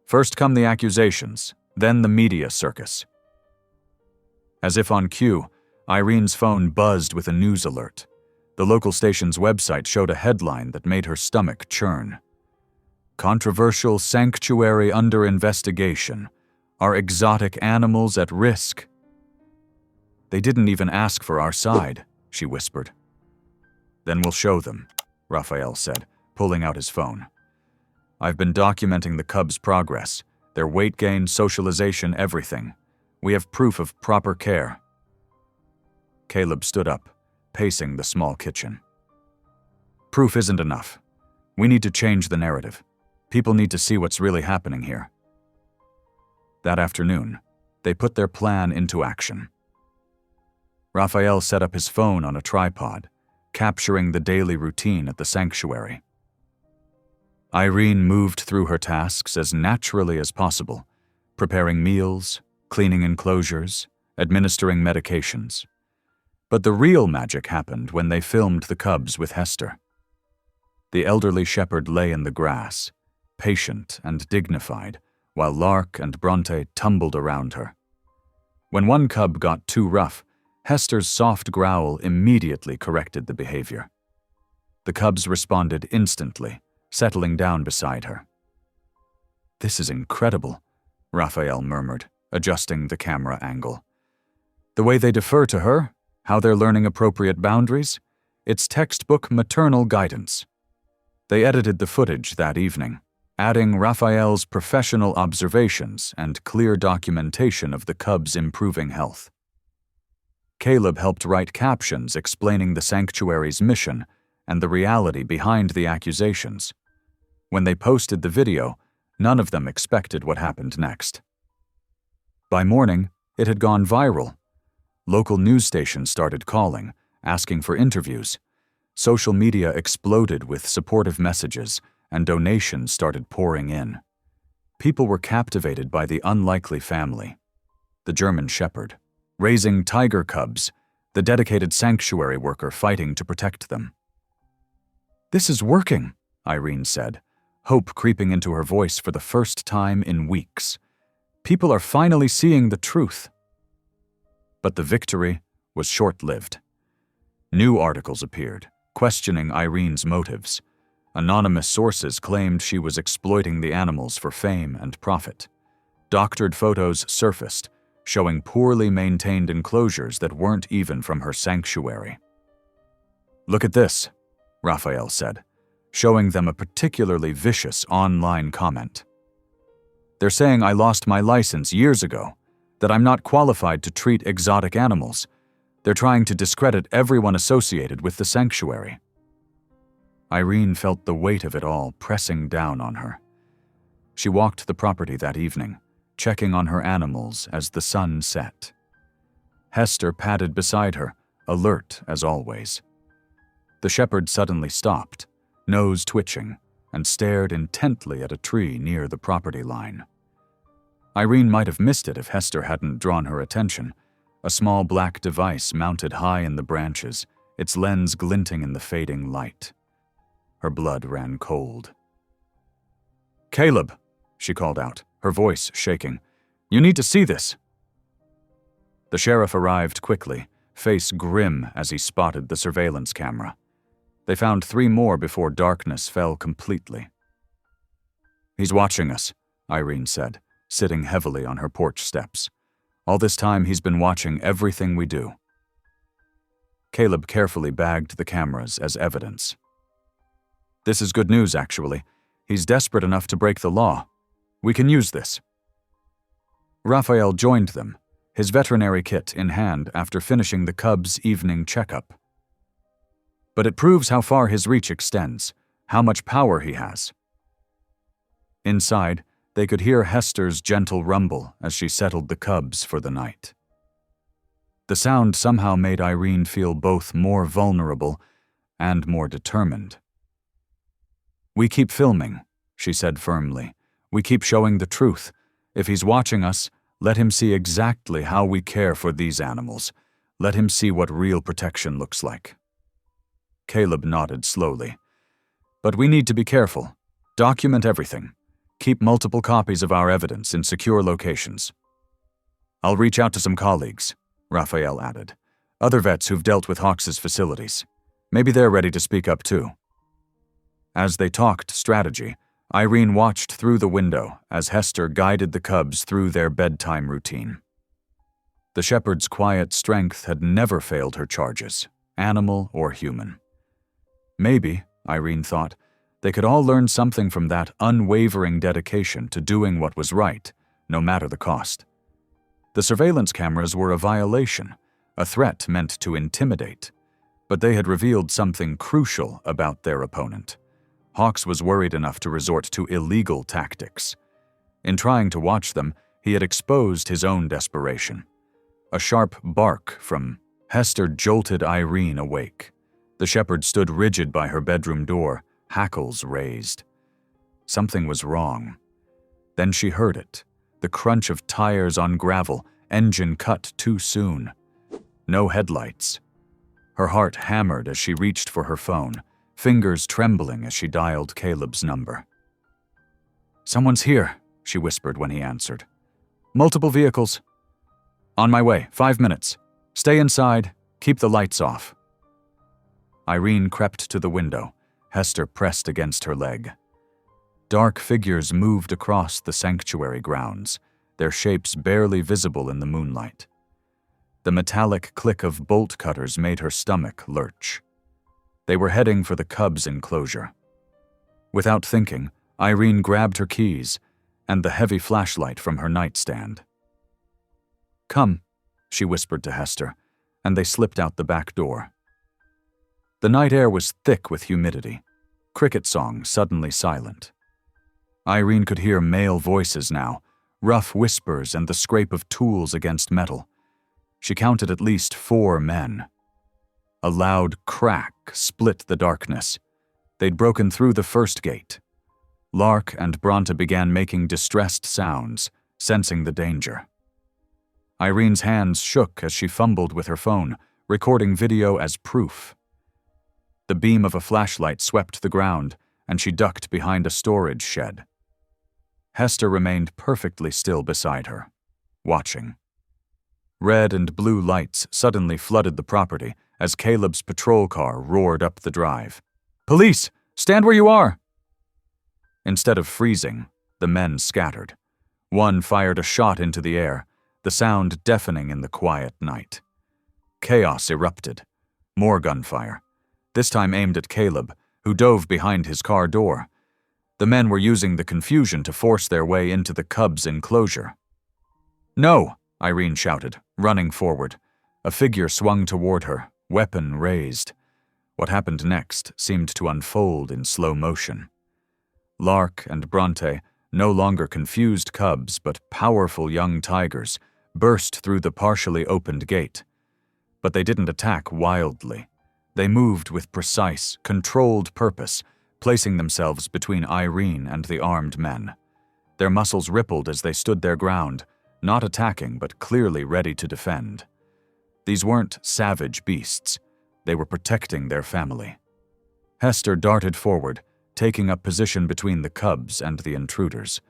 First come the accusations, then the media circus." As if on cue, Irene's phone buzzed with a news alert. The local station's website showed a headline that made her stomach churn. "Controversial sanctuary under investigation. Are exotic animals at risk?" "They didn't even ask for our side," she whispered. "Then we'll show them," Raphael said, pulling out his phone. "I've been documenting the cubs' progress, their weight gain, socialization, everything. We have proof of proper care." Caleb stood up, pacing the small kitchen. "Proof isn't enough. We need to change the narrative. People need to see what's really happening here." That afternoon, they put their plan into action. Raphael set up his phone on a tripod, capturing the daily routine at the sanctuary. Irene moved through her tasks as naturally as possible, preparing meals, cleaning enclosures, administering medications. But the real magic happened when they filmed the cubs with Hester. The elderly shepherd lay in the grass, patient and dignified, while Lark and Bronte tumbled around her. When one cub got too rough, Hester's soft growl immediately corrected the behavior. The cubs responded instantly, settling down beside her. "This is incredible," Raphael murmured, adjusting the camera angle. "The way they defer to her, how they're learning appropriate boundaries, it's textbook maternal guidance." They edited the footage that evening, adding Raphael's professional observations and clear documentation of the cubs' improving health. Caleb helped write captions explaining the sanctuary's mission and the reality behind the accusations. When they posted the video, none of them expected what happened next. By morning, it had gone viral. Local news stations started calling, asking for interviews. Social media exploded with supportive messages, and donations started pouring in. People were captivated by the unlikely family, the German shepherd, raising tiger cubs, the dedicated sanctuary worker fighting to protect them. "This is working," Irene said, hope creeping into her voice for the first time in weeks. "People are finally seeing the truth." But the victory was short-lived. New articles appeared, questioning Irene's motives. Anonymous sources claimed she was exploiting the animals for fame and profit. Doctored photos surfaced, showing poorly maintained enclosures that weren't even from her sanctuary. "Look at this," Raphael said, showing them a particularly vicious online comment. "They're saying I lost my license years ago, that I'm not qualified to treat exotic animals. They're trying to discredit everyone associated with the sanctuary." Irene felt the weight of it all pressing down on her. She walked the property that evening, checking on her animals as the sun set. Hester padded beside her, alert as always. The shepherd suddenly stopped, nose twitching, and stared intently at a tree near the property line. Irene might have missed it if Hester hadn't drawn her attention. A small black device mounted high in the branches, its lens glinting in the fading light. Her blood ran cold. "Caleb," she called out, her voice shaking. "You need to see this." The sheriff arrived quickly, face grim as he spotted the surveillance camera. They found 3 more before darkness fell completely. "He's watching us," Irene said, sitting heavily on her porch steps. "All this time he's been watching everything we do." Caleb carefully bagged the cameras as evidence. "This is good news, actually. He's desperate enough to break the law. We can use this." Raphael joined them, his veterinary kit in hand after finishing the cubs' evening checkup. But it proves how far his reach extends, how much power he has. Inside, they could hear Hester's gentle rumble as she settled the cubs for the night. The sound somehow made Irene feel both more vulnerable and more determined. "We keep filming," she said firmly. "We keep showing the truth. If he's watching us, let him see exactly how we care for these animals. Let him see what real protection looks like." Caleb nodded slowly. "But we need to be careful. Document everything. Keep multiple copies of our evidence in secure locations." "I'll reach out to some colleagues," Raphael added. "Other vets who've dealt with Hawks' facilities. Maybe they're ready to speak up too." As they talked strategy, Irene watched through the window as Hester guided the cubs through their bedtime routine. The shepherd's quiet strength had never failed her charges, animal or human. Maybe, Irene thought, they could all learn something from that unwavering dedication to doing what was right, no matter the cost. The surveillance cameras were a violation, a threat meant to intimidate, but they had revealed something crucial about their opponent. Hawks was worried enough to resort to illegal tactics. In trying to watch them, he had exposed his own desperation. A sharp bark from Hester jolted Irene awake. The shepherd stood rigid by her bedroom door, hackles raised. Something was wrong. Then she heard it, the crunch of tires on gravel, engine cut too soon. No headlights. Her heart hammered as she reached for her phone, fingers trembling as she dialed Caleb's number. "Someone's here," she whispered when he answered. "Multiple vehicles." "On my way, 5 minutes. Stay inside, keep the lights off." Irene crept to the window, Hester pressed against her leg. Dark figures moved across the sanctuary grounds, their shapes barely visible in the moonlight. The metallic click of bolt cutters made her stomach lurch. They were heading for the Cubs enclosure. Without thinking, Irene grabbed her keys and the heavy flashlight from her nightstand. "Come," she whispered to Hester, and they slipped out the back door. The night air was thick with humidity, cricket songs suddenly silent. Irene could hear male voices now, rough whispers and the scrape of tools against metal. She counted at least 4 men. A loud crack split the darkness. They'd broken through the first gate. Lark and Bronte began making distressed sounds, sensing the danger. Irene's hands shook as she fumbled with her phone, recording video as proof. The beam of a flashlight swept the ground, and she ducked behind a storage shed. Hester remained perfectly still beside her, watching. Red and blue lights suddenly flooded the property as Caleb's patrol car roared up the drive. "Police! Stand where you are!" Instead of freezing, the men scattered. One fired a shot into the air, the sound deafening in the quiet night. Chaos erupted. More gunfire, this time aimed at Caleb, who dove behind his car door. The men were using the confusion to force their way into the Cubs enclosure. "No!" Irene shouted, running forward. A figure swung toward her, weapon raised. What happened next seemed to unfold in slow motion. Lark and Bronte, no longer confused cubs but powerful young tigers, burst through the partially opened gate. But they didn't attack wildly. They moved with precise, controlled purpose, placing themselves between Irene and the armed men. Their muscles rippled as they stood their ground, not attacking but clearly ready to defend. These weren't savage beasts. They were protecting their family. Hester darted forward, taking up position between the Cubs and the intruders.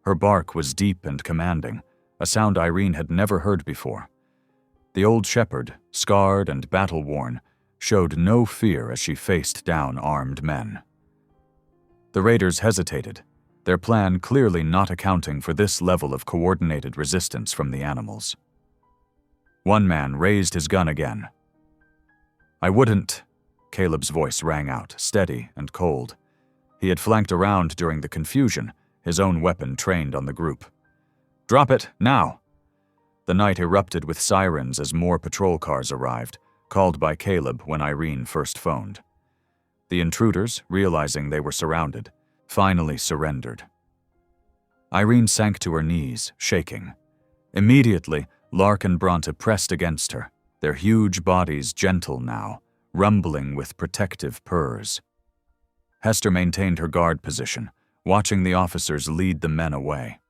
Her bark was deep and commanding, a sound Irene had never heard before. The old shepherd, scarred and battle-worn, showed no fear as she faced down armed men. The raiders hesitated, their plan clearly not accounting for this level of coordinated resistance from the animals. One man raised his gun again. "I wouldn't," Caleb's voice rang out, steady and cold. He had flanked around during the confusion, his own weapon trained on the group. "Drop it, now!" The night erupted with sirens as more patrol cars arrived, called by Caleb when Irene first phoned. The intruders, realizing they were surrounded, finally surrendered. Irene sank to her knees, shaking. Immediately, Lark and Bronte pressed against her, their huge bodies gentle now, rumbling with protective purrs. Hester maintained her guard position, watching the officers lead the men away.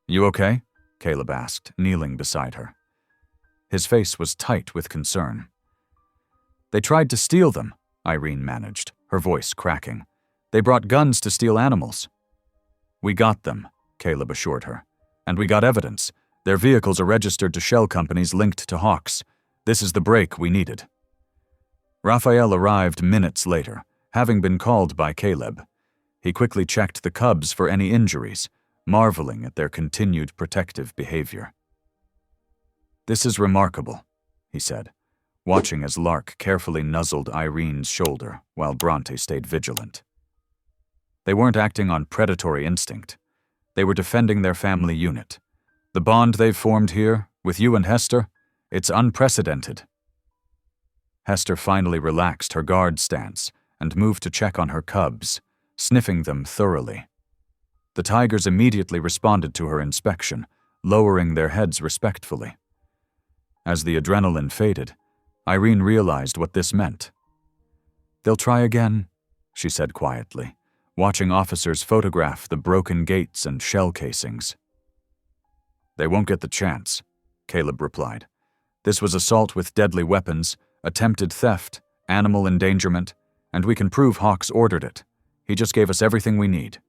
"You okay?" Caleb asked, kneeling beside her. His face was tight with concern. "They tried to steal them," Irene managed, her voice cracking. "They brought guns to steal animals." "We got them," Caleb assured her. "And we got evidence. Their vehicles are registered to shell companies linked to Hawks. This is the break we needed." Raphael arrived minutes later, having been called by Caleb. He quickly checked the Cubs for any injuries, marveling at their continued protective behavior. "This is remarkable," he said, watching as Lark carefully nuzzled Irene's shoulder while Bronte stayed vigilant. They weren't acting on predatory instinct. They were defending their family unit. The bond they've formed here, with you and Hester, it's unprecedented. Hester finally relaxed her guard stance and moved to check on her cubs, sniffing them thoroughly. The tigers immediately responded to her inspection, lowering their heads respectfully. As the adrenaline faded, Irene realized what this meant. "They'll try again," she said quietly, watching officers photograph the broken gates and shell casings. "They won't get the chance," Caleb replied. "This was assault with deadly weapons, attempted theft, animal endangerment, and we can prove Hawks ordered it. He just gave us everything we need."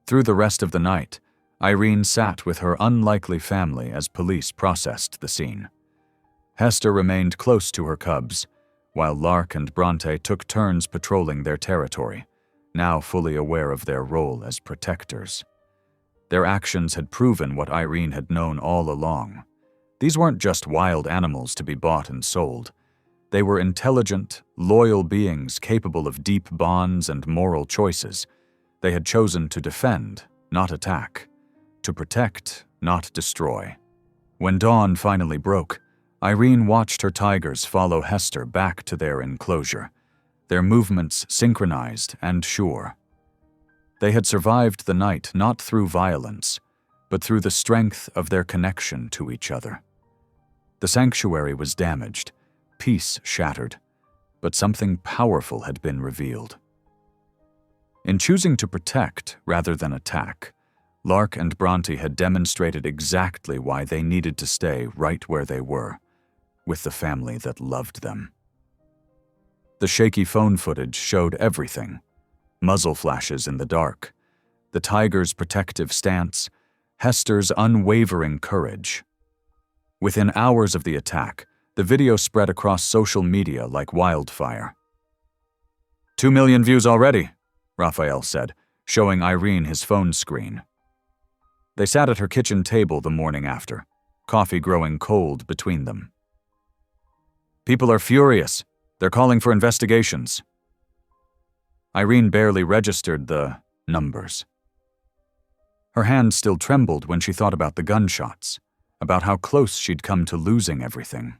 Through the rest of the night, Irene sat with her unlikely family as police processed the scene. Hester remained close to her cubs, while Lark and Bronte took turns patrolling their territory, now fully aware of their role as protectors. Their actions had proven what Irene had known all along. These weren't just wild animals to be bought and sold. They were intelligent, loyal beings capable of deep bonds and moral choices. They had chosen to defend, not attack, to protect, not destroy. When dawn finally broke, Irene watched her tigers follow Hester back to their enclosure, their movements synchronized and sure. They had survived the night not through violence, but through the strength of their connection to each other. The sanctuary was damaged, peace shattered, but something powerful had been revealed. In choosing to protect rather than attack, Lark and Bronte had demonstrated exactly why they needed to stay right where they were, with the family that loved them. The shaky phone footage showed everything: muzzle flashes in the dark, the tiger's protective stance, Hester's unwavering courage. Within hours of the attack, the video spread across social media like wildfire. 2 million views already, Raphael said, showing Irene his phone screen. They sat at her kitchen table the morning after, coffee growing cold between them. "People are furious. They're calling for investigations." Irene barely registered the numbers. Her hand still trembled when she thought about the gunshots, about how close she'd come to losing everything.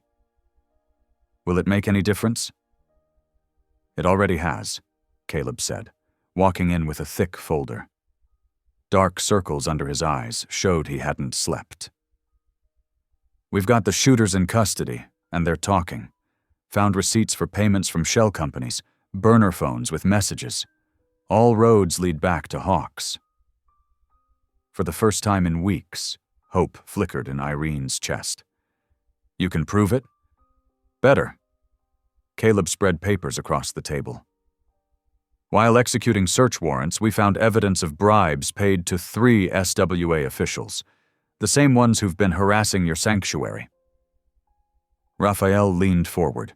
"Will it make any difference?" "It already has," Caleb said, walking in with a thick folder. Dark circles under his eyes showed he hadn't slept. "We've got the shooters in custody, and they're talking. Found receipts for payments from shell companies, burner phones with messages. All roads lead back to Hawks." For the first time in weeks, hope flickered in Irene's chest. "You can prove it?" "Better." Caleb spread papers across the table. "While executing search warrants, we found evidence of bribes paid to 3 SWA officials, the same ones who've been harassing your sanctuary." Raphael leaned forward.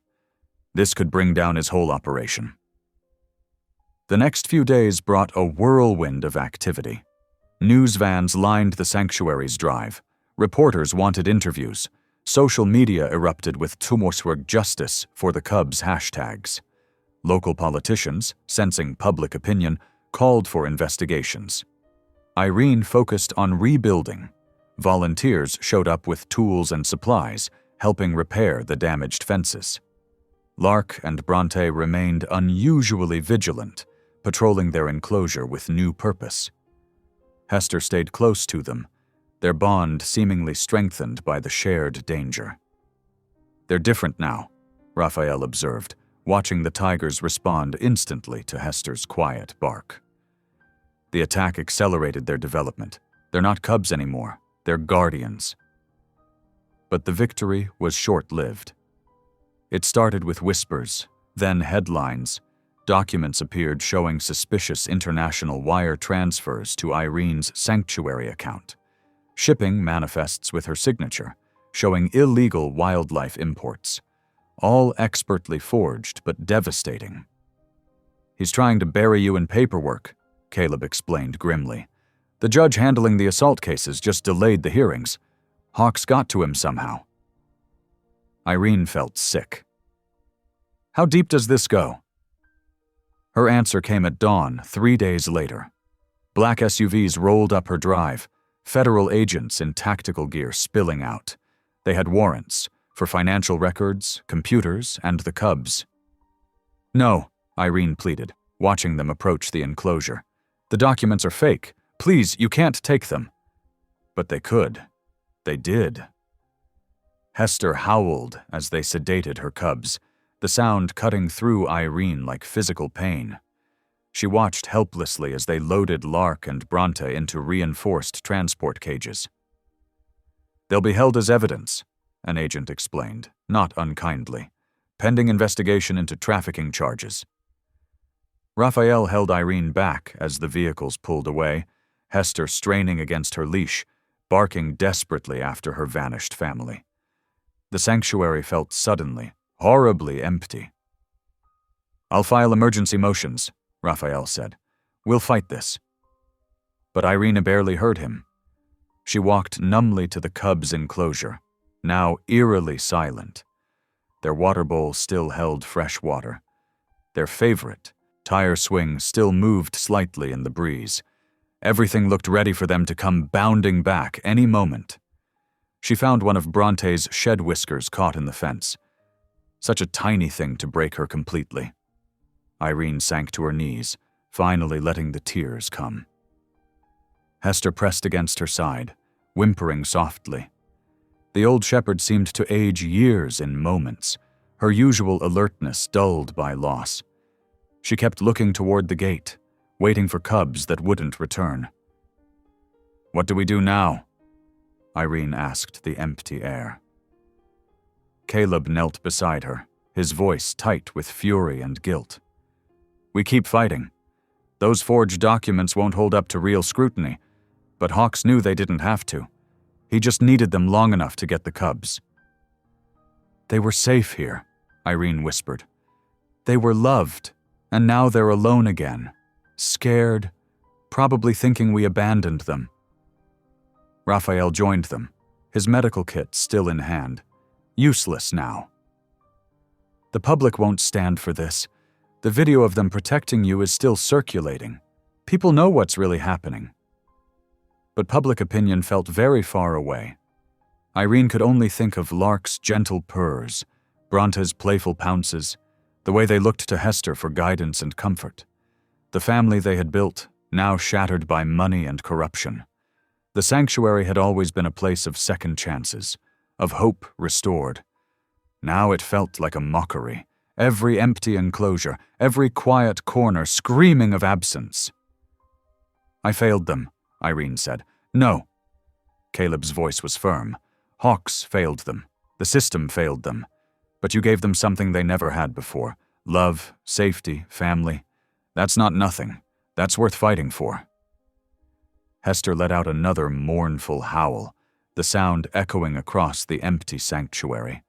This could bring down his whole operation. The next few days brought a whirlwind of activity. News vans lined the sanctuary's drive. Reporters wanted interviews. Social media erupted with Tumor'sword Justice for the Cubs hashtags. Local politicians, sensing public opinion, called for investigations. Irene focused on rebuilding. Volunteers showed up with tools and supplies, helping repair the damaged fences. Lark and Bronte remained unusually vigilant, patrolling their enclosure with new purpose. Hester stayed close to them, their bond seemingly strengthened by the shared danger. "They're different now," Raphael observed, watching the tigers respond instantly to Hester's quiet bark. The attack accelerated their development. They're not cubs anymore, they're guardians. But the victory was short-lived. It started with whispers, then headlines. Documents appeared showing suspicious international wire transfers to Irene's sanctuary account. Shipping manifests with her signature, showing illegal wildlife imports. All expertly forged but devastating. "He's trying to bury you in paperwork," Caleb explained grimly. "The judge handling the assault cases just delayed the hearings. Hawks got to him somehow." Irene felt sick. "How deep does this go?" Her answer came at dawn 3 days later. Black SUVs rolled up her drive, federal agents in tactical gear spilling out. They had warrants for financial records, computers, and the cubs. "No," Irene pleaded, watching them approach the enclosure. "The documents are fake. Please, you can't take them." But they could. They did. Hester howled as they sedated her cubs, the sound cutting through Irene like physical pain. She watched helplessly as they loaded Lark and Bronte into reinforced transport cages. "They'll be held as evidence," an agent explained, not unkindly, "pending investigation into trafficking charges." Raphael held Irene back as the vehicles pulled away, Hester straining against her leash, barking desperately after her vanished family. The sanctuary felt suddenly, horribly empty. "I'll file emergency motions," Raphael said. "We'll fight this." But Irene barely heard him. She walked numbly to the cubs' enclosure, now eerily silent. Their water bowl still held fresh water. Their favorite, tire swing, still moved slightly in the breeze. Everything looked ready for them to come bounding back any moment. She found one of Bronte's shed whiskers caught in the fence. Such a tiny thing to break her completely. Irene sank to her knees, finally letting the tears come. Hester pressed against her side, whimpering softly. The old shepherd seemed to age years in moments, her usual alertness dulled by loss. She kept looking toward the gate, waiting for cubs that wouldn't return. "What do we do now?" Irene asked the empty air. Caleb knelt beside her, his voice tight with fury and guilt. "We keep fighting. Those forged documents won't hold up to real scrutiny, but Hawks knew they didn't have to. He just needed them long enough to get the cubs." "They were safe here," Irene whispered. "They were loved, and now they're alone again, scared, probably thinking we abandoned them." Raphael joined them, his medical kit still in hand, useless now. "The public won't stand for this. The video of them protecting you is still circulating. People know what's really happening." But public opinion felt very far away. Irene could only think of Lark's gentle purrs, Bronte's playful pounces, the way they looked to Hester for guidance and comfort. The family they had built, now shattered by money and corruption. The sanctuary had always been a place of second chances, of hope restored. Now it felt like a mockery, every empty enclosure, every quiet corner screaming of absence. "I failed them," Irene said. "No." Caleb's voice was firm. "Hawks failed them. The system failed them. But you gave them something they never had before. Love, safety, family. That's not nothing. That's worth fighting for." Hester let out another mournful howl, the sound echoing across the empty sanctuary.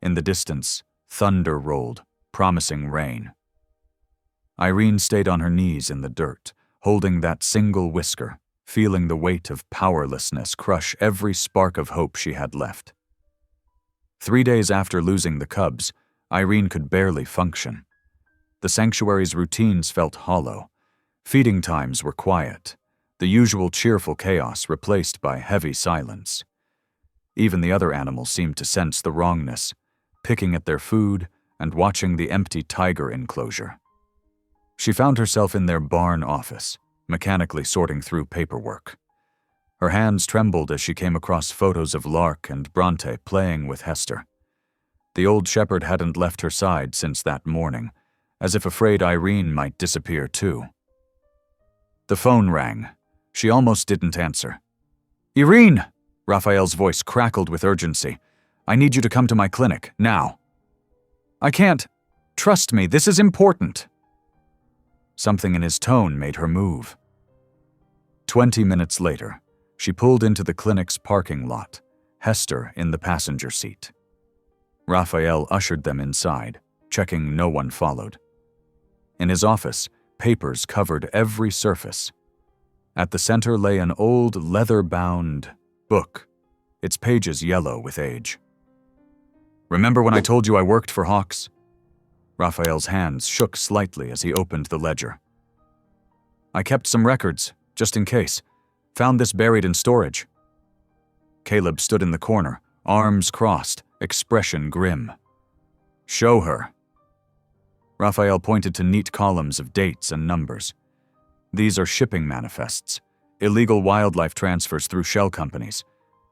In the distance, thunder rolled, promising rain. Irene stayed on her knees in the dirt, holding that single whisker, feeling the weight of powerlessness crush every spark of hope she had left. 3 days after losing the cubs, Irene could barely function. The sanctuary's routines felt hollow. Feeding times were quiet, the usual cheerful chaos replaced by heavy silence. Even the other animals seemed to sense the wrongness, picking at their food and watching the empty tiger enclosure. She found herself in their barn office, mechanically sorting through paperwork. Her hands trembled as she came across photos of Lark and Bronte playing with Hester. The old shepherd hadn't left her side since that morning, as if afraid Irene might disappear too. The phone rang. She almost didn't answer. "Irene!" Raphael's voice crackled with urgency. "I need you to come to my clinic, now." "I can't. Trust me, this is important." Something in his tone made her move. 20 minutes later, she pulled into the clinic's parking lot, Hester in the passenger seat. Raphael ushered them inside, checking no one followed. In his office, papers covered every surface. At the center lay an old leather-bound book, its pages yellow with age. "Remember when I told you I worked for Hawks?" Raphael's hands shook slightly as he opened the ledger. "I kept some records, just in case. Found this buried in storage." Caleb stood in the corner, arms crossed, expression grim. "Show her." Raphael pointed to neat columns of dates and numbers. "These are shipping manifests, illegal wildlife transfers through shell companies.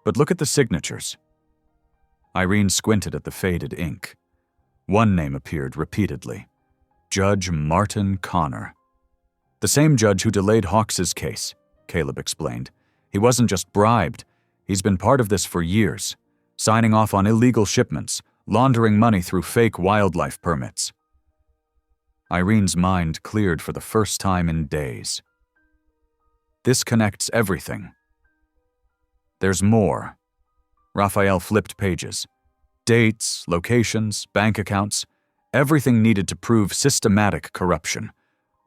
But look at the signatures." Irene squinted at the faded ink. One name appeared repeatedly: Judge Martin Connor. The same judge who delayed Hawks's case, Caleb explained. He wasn't just bribed. He's been part of this for years, signing off on illegal shipments, laundering money through fake wildlife permits. Irene's mind cleared for the first time in days. This connects everything. There's more. Raphael flipped pages. Dates, locations, bank accounts, everything needed to prove systematic corruption.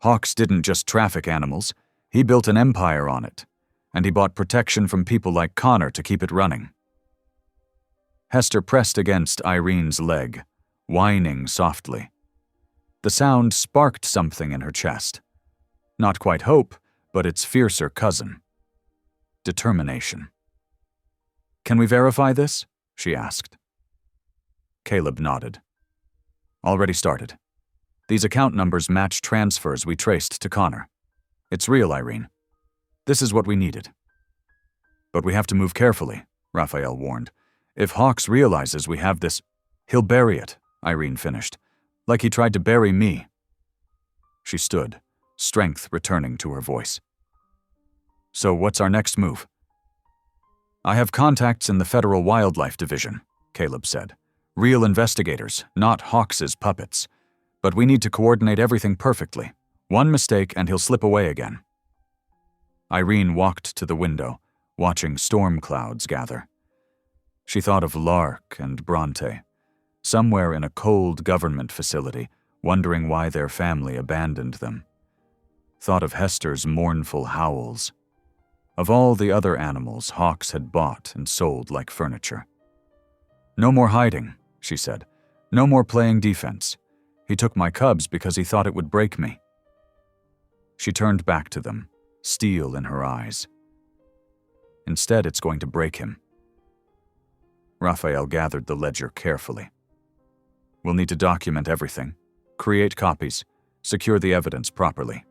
Hawks didn't just traffic animals, he built an empire on it, and he bought protection from people like Connor to keep it running. Hester pressed against Irene's leg, whining softly. The sound sparked something in her chest. Not quite hope, but its fiercer cousin. Determination. "Can we verify this?" she asked. Caleb nodded. "Already started. These account numbers match transfers we traced to Connor. It's real, Irene. This is what we needed." "But we have to move carefully," Raphael warned. "If Hawks realizes we have this, he'll bury it," Irene finished, "like he tried to bury me." She stood, strength returning to her voice. "So what's our next move?" "I have contacts in the Federal Wildlife Division," Caleb said. "Real investigators, not Hawks's puppets. But we need to coordinate everything perfectly. One mistake and he'll slip away again." Irene walked to the window, watching storm clouds gather. She thought of Lark and Bronte, somewhere in a cold government facility, wondering why their family abandoned them. Thought of Hester's mournful howls. Of all the other animals Hawks had bought and sold like furniture. "No more hiding," she said. "No more playing defense. He took my cubs because he thought it would break me." She turned back to them, steel in her eyes. "Instead, it's going to break him." Raphael gathered the ledger carefully. "We'll need to document everything, create copies, secure the evidence properly.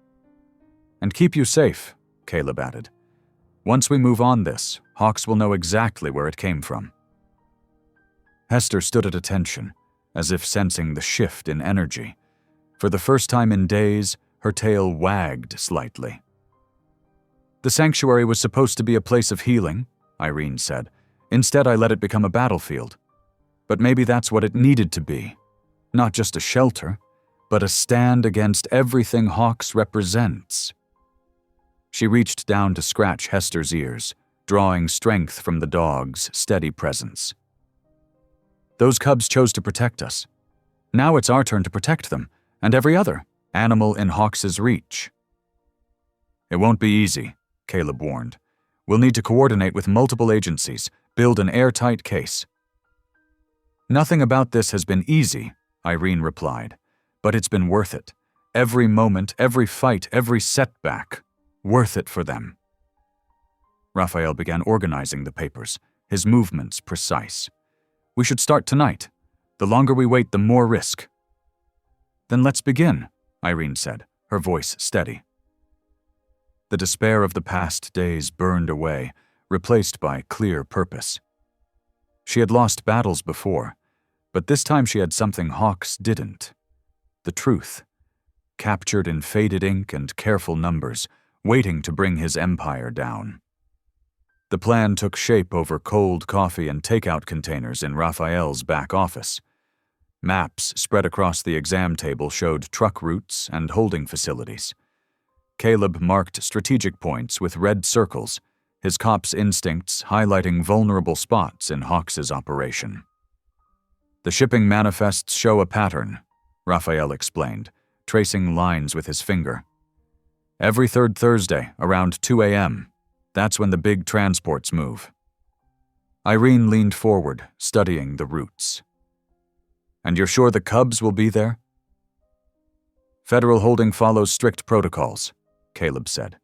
And keep you safe," Caleb added. "Once we move on this, Hawks will know exactly where it came from." Hester stood at attention, as if sensing the shift in energy. For the first time in days, her tail wagged slightly. "The sanctuary was supposed to be a place of healing," Irene said. "Instead, I let it become a battlefield. But maybe that's what it needed to be. Not just a shelter, but a stand against everything Hawks represents." She reached down to scratch Hester's ears, drawing strength from the dog's steady presence. "Those cubs chose to protect us. Now it's our turn to protect them, and every other animal in Hawks's reach." "It won't be easy," Caleb warned. "We'll need to coordinate with multiple agencies, build an airtight case." "Nothing about this has been easy," Irene replied, "but it's been worth it. Every moment, every fight, every setback. Worth it for them." Raphael began organizing the papers, his movements precise. "We should start tonight. The longer we wait, the more risk." "Then let's begin," Irene said, her voice steady. The despair of the past days burned away, replaced by clear purpose. She had lost battles before, but this time she had something Hawks didn't. The truth, captured in faded ink and careful numbers, waiting to bring his empire down. The plan took shape over cold coffee and takeout containers in Raphael's back office. Maps spread across the exam table showed truck routes and holding facilities. Caleb marked strategic points with red circles, his cop's instincts highlighting vulnerable spots in Hawks's operation. "The shipping manifests show a pattern," Raphael explained, tracing lines with his finger. "Every third Thursday, around 2 a.m., that's when the big transports move." Irene leaned forward, studying the routes. "And you're sure the cubs will be there?" "Federal holding follows strict protocols," Caleb said.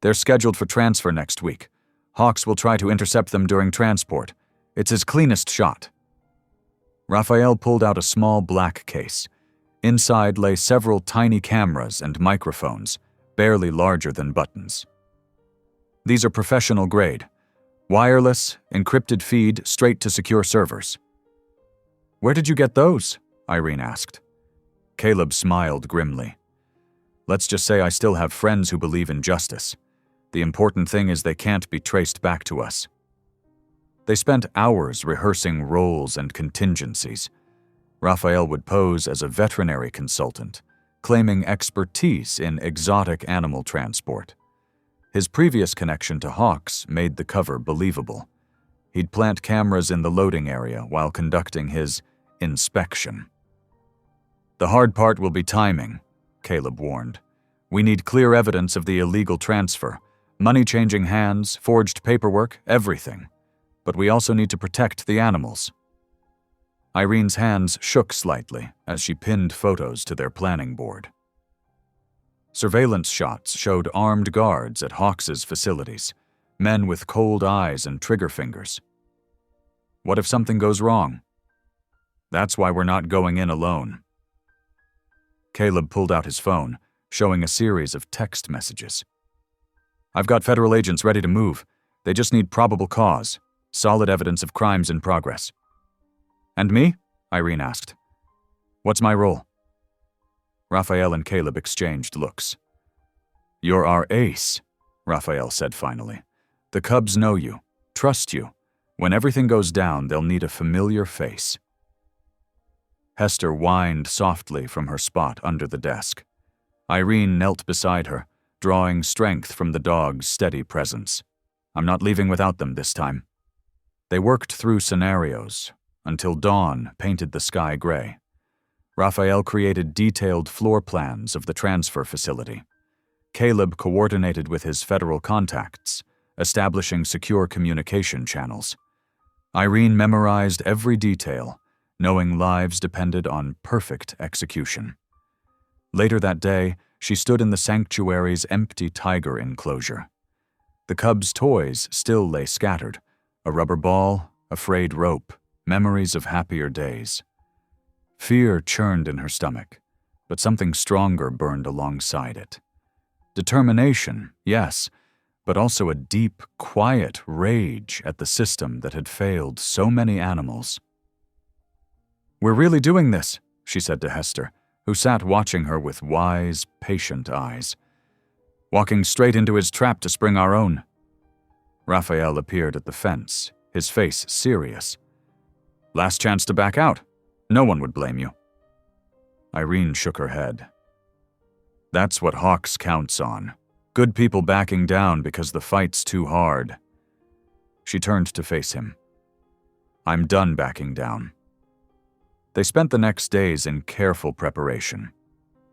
"They're scheduled for transfer next week. Hawks will try to intercept them during transport. It's his cleanest shot." Raphael pulled out a small black case. Inside lay several tiny cameras and microphones, barely larger than buttons. "These are professional grade. Wireless, encrypted feed straight to secure servers." "Where did you get those?" Irene asked. Caleb smiled grimly. Let's just say I still have friends who believe in justice. The important thing is they can't be traced back to us." They spent hours rehearsing roles and contingencies. Raphael would pose as a veterinary consultant, claiming expertise in exotic animal transport. His previous connection to hawks made the cover believable. He'd plant cameras in the loading area while conducting his inspection. "The hard part will be timing," Caleb warned. "We need clear evidence of the illegal transfer, money changing hands, forged paperwork, everything. But we also need to protect the animals." Irene's hands shook slightly as she pinned photos to their planning board. Surveillance shots showed armed guards at Hawks's facilities, men with cold eyes and trigger fingers. What if something goes wrong? That's why we're not going in alone. Caleb pulled out his phone, showing a series of text messages. "I've got federal agents ready to move. They just need probable cause, solid evidence of crimes in progress." "And me?" Irene asked. "What's my role?" Raphael and Caleb exchanged looks. "You're our ace," Raphael said finally. "The Cubs know you, trust you. When everything goes down, they'll need a familiar face." Hester whined softly from her spot under the desk. Irene knelt beside her, drawing strength from the dog's steady presence. "I'm not leaving without them this time." They worked through scenarios until dawn painted the sky gray. Raphael created detailed floor plans of the transfer facility. Caleb coordinated with his federal contacts, establishing secure communication channels. Irene memorized every detail, knowing lives depended on perfect execution. Later that day, she stood in the sanctuary's empty tiger enclosure. The Cubs' toys still lay scattered: a rubber ball, a frayed rope, memories of happier days. Fear churned in her stomach, but something stronger burned alongside it. Determination, yes, but also a deep, quiet rage at the system that had failed so many animals. "We're really doing this," she said to Hester, who sat watching her with wise, patient eyes. "Walking straight into his trap to spring our own." Raphael appeared at the fence, his face serious. "Last chance to back out. No one would blame you." Irene shook her head. "That's what Hawks counts on. Good people backing down because the fight's too hard." She turned to face him. "I'm done backing down." They spent the next days in careful preparation.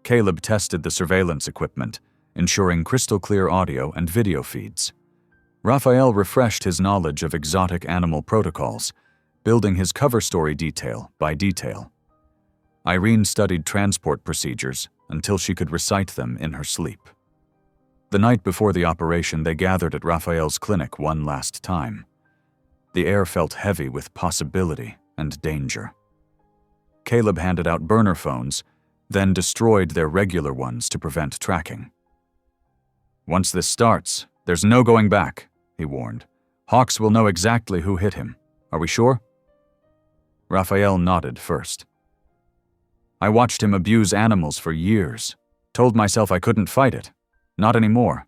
Caleb tested the surveillance equipment, ensuring crystal-clear audio and video feeds. Raphael refreshed his knowledge of exotic animal protocols, building his cover story detail by detail. Irene studied transport procedures until she could recite them in her sleep. The night before the operation, they gathered at Raphael's clinic one last time. The air felt heavy with possibility and danger. Caleb handed out burner phones, then destroyed their regular ones to prevent tracking. "Once this starts, there's no going back," he warned. "Hawks will know exactly who hit him. Are we sure?" Raphael nodded first. "I watched him abuse animals for years. Told myself I couldn't fight it. Not anymore."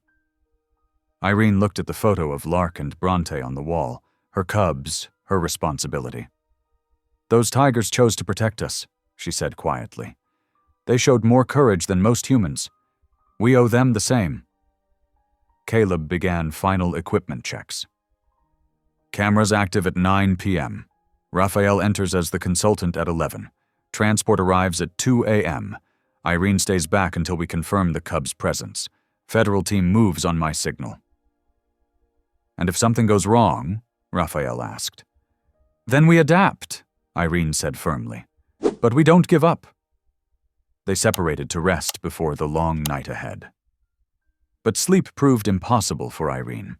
Irene looked at the photo of Lark and Bronte on the wall, her cubs, her responsibility. "Those tigers chose to protect us," she said quietly. "They showed more courage than most humans. We owe them the same." Caleb began final equipment checks. "Cameras active at 9 p.m. Raphael enters as the consultant at 11. Transport arrives at 2 a.m. Irene stays back until we confirm the Cubs' presence. Federal team moves on my signal." "And if something goes wrong?" Raphael asked. "Then we adapt," Irene said firmly. "But we don't give up." They separated to rest before the long night ahead. But sleep proved impossible for Irene.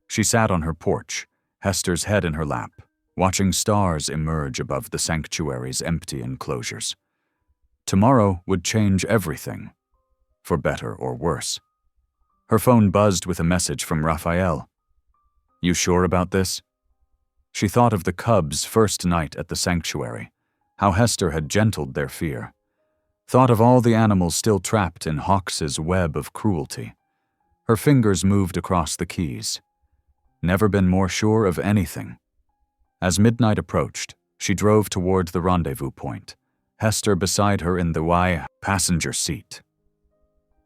She sat on her porch, Hester's head in her lap, watching stars emerge above the sanctuary's empty enclosures. Tomorrow would change everything, for better or worse. Her phone buzzed with a message from Raphael. "You sure about this?" She thought of the Cubs' first night at the sanctuary, how Hester had gentled their fear. thought of all the animals still trapped in Hawks's web of cruelty. Her fingers moved across the keys. Never been more sure of anything. As midnight approached, she drove toward the rendezvous point, Hester beside her in the passenger seat.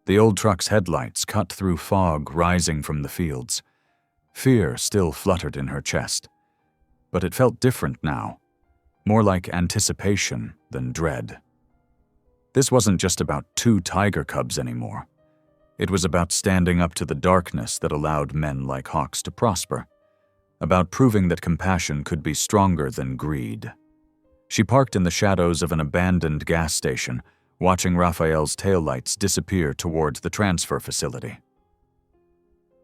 The old truck's headlights cut through fog rising from the fields. Fear still fluttered in her chest, but it felt different now, more like anticipation than dread. This wasn't just about 2 tiger cubs anymore. It was about standing up to the darkness that allowed men like Hawks to prosper, about proving that compassion could be stronger than greed. She parked in the shadows of an abandoned gas station, watching Raphael's taillights disappear toward the transfer facility.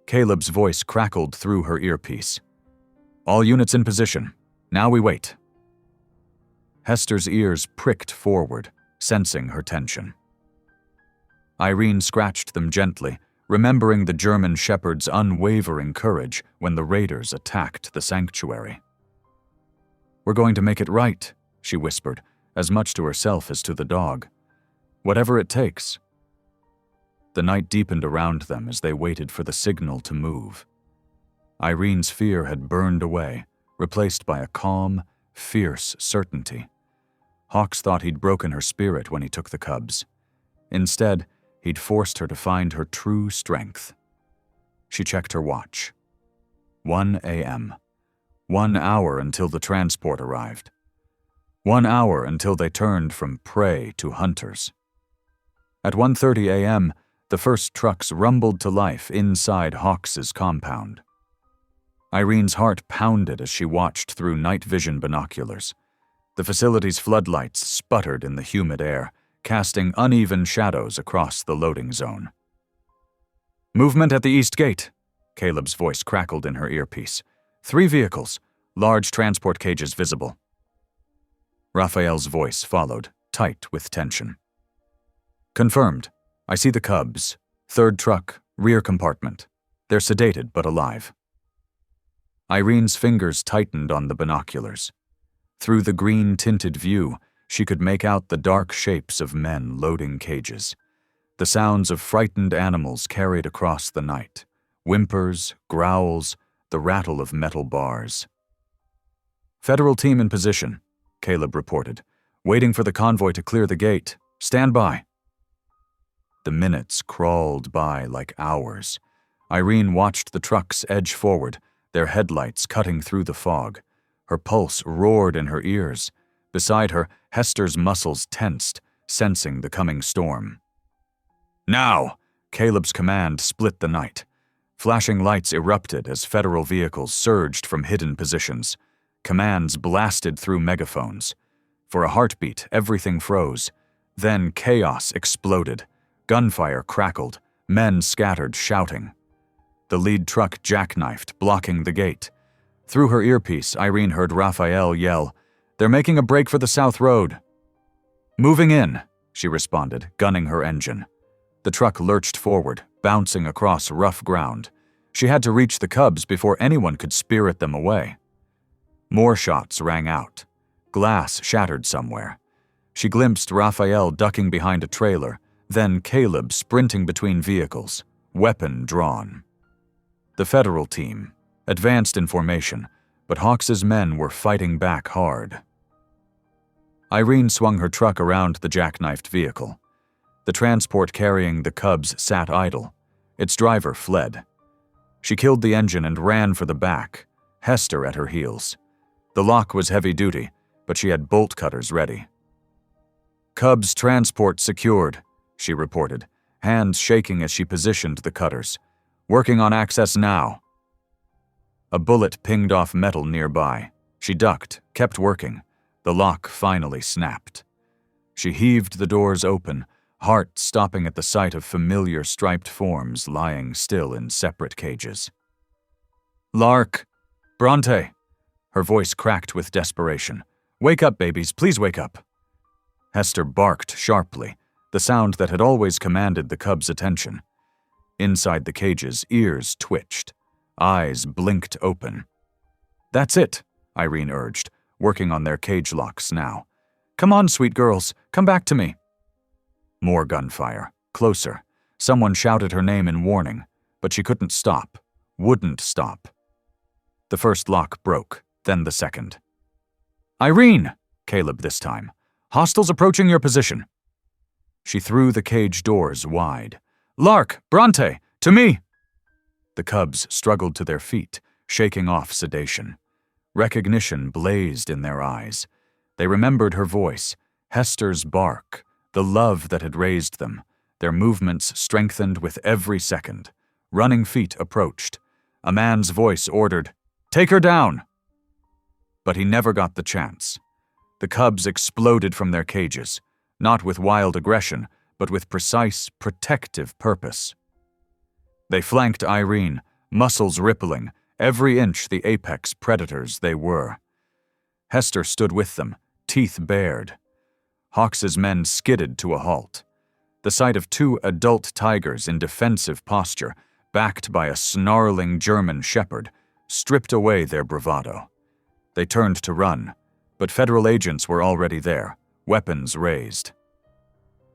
Caleb's voice crackled through her earpiece. "All units in position. Now we wait." Hester's ears pricked forward, sensing her tension. Irene scratched them gently, remembering the German shepherd's unwavering courage when the raiders attacked the sanctuary. "We're going to make it right," she whispered, as much to herself as to the dog. "Whatever it takes." The night deepened around them as they waited for the signal to move. Irene's fear had burned away, replaced by a calm, fierce certainty. Hawks thought he'd broken her spirit when he took the cubs. Instead, he'd forced her to find her true strength. She checked her watch. 1 a.m. 1 hour until the transport arrived. 1 hour until they turned from prey to hunters. At 1:30 a.m., the first trucks rumbled to life inside Hawks's compound. Irene's heart pounded as she watched through night vision binoculars. The facility's floodlights sputtered in the humid air, casting uneven shadows across the loading zone. "Movement at the east gate," Caleb's voice crackled in her earpiece. 3 vehicles, large transport cages visible. Raphael's voice followed, tight with tension. "Confirmed. I see the cubs. 3rd truck, rear compartment. They're sedated but alive." Irene's fingers tightened on the binoculars. Through the green-tinted view, she could make out the dark shapes of men loading cages. The sounds of frightened animals carried across the night. Whimpers, growls, the rattle of metal bars. "Federal team in position," Caleb reported. "Waiting for the convoy to clear the gate. Stand by." The minutes crawled by like hours. Irene watched the trucks edge forward, their headlights cutting through the fog. Her pulse roared in her ears. Beside her, Hester's muscles tensed, sensing the coming storm. "Now!" Caleb's command split the night. Flashing lights erupted as federal vehicles surged from hidden positions. Commands blasted through megaphones. For a heartbeat, everything froze. Then chaos exploded. Gunfire crackled. Men scattered, shouting. The lead truck jackknifed, blocking the gate. Through her earpiece, Irene heard Raphael yell, "They're making a break for the South Road." "Moving in," she responded, gunning her engine. The truck lurched forward, bouncing across rough ground. She had to reach the cubs before anyone could spirit them away. More shots rang out. Glass shattered somewhere. She glimpsed Raphael ducking behind a trailer, then Caleb sprinting between vehicles, weapon drawn. The federal team, advanced in formation, but Hawks's men were fighting back hard. Irene swung her truck around the jackknifed vehicle. The transport carrying the cubs sat idle. Its driver fled. She killed the engine and ran for the back, Hester at her heels. The lock was heavy-duty, but she had bolt cutters ready. "Cubs transport secured," she reported, hands shaking as she positioned the cutters. "Working on access now." A bullet pinged off metal nearby. She ducked, kept working. The lock finally snapped. She heaved the doors open, heart stopping at the sight of familiar striped forms lying still in separate cages. "Lark! Bronte!" Her voice cracked with desperation. "Wake up, babies, please wake up." Hester barked sharply, the sound that had always commanded the cubs' attention. Inside the cages, ears twitched. Eyes blinked open. "That's it," Irene urged, working on their cage locks now. "Come on, sweet girls, come back to me." More gunfire. Closer. Someone shouted her name in warning, but she couldn't stop. Wouldn't stop. The first lock broke, then the second. "Irene!" Caleb this time. "Hostiles approaching your position." She threw the cage doors wide. "Lark! Bronte! To me!" The cubs struggled to their feet, shaking off sedation. Recognition blazed in their eyes. They remembered her voice, Hester's bark, the love that had raised them. Their movements strengthened with every second. Running feet approached. A man's voice ordered, "Take her down!" But he never got the chance. The cubs exploded from their cages, not with wild aggression, but with precise, protective purpose. They flanked Irene, muscles rippling, every inch the apex predators they were. Hester stood with them, teeth bared. Hawks's men skidded to a halt. The sight of two adult tigers in defensive posture, backed by a snarling German shepherd, stripped away their bravado. They turned to run, but federal agents were already there, weapons raised.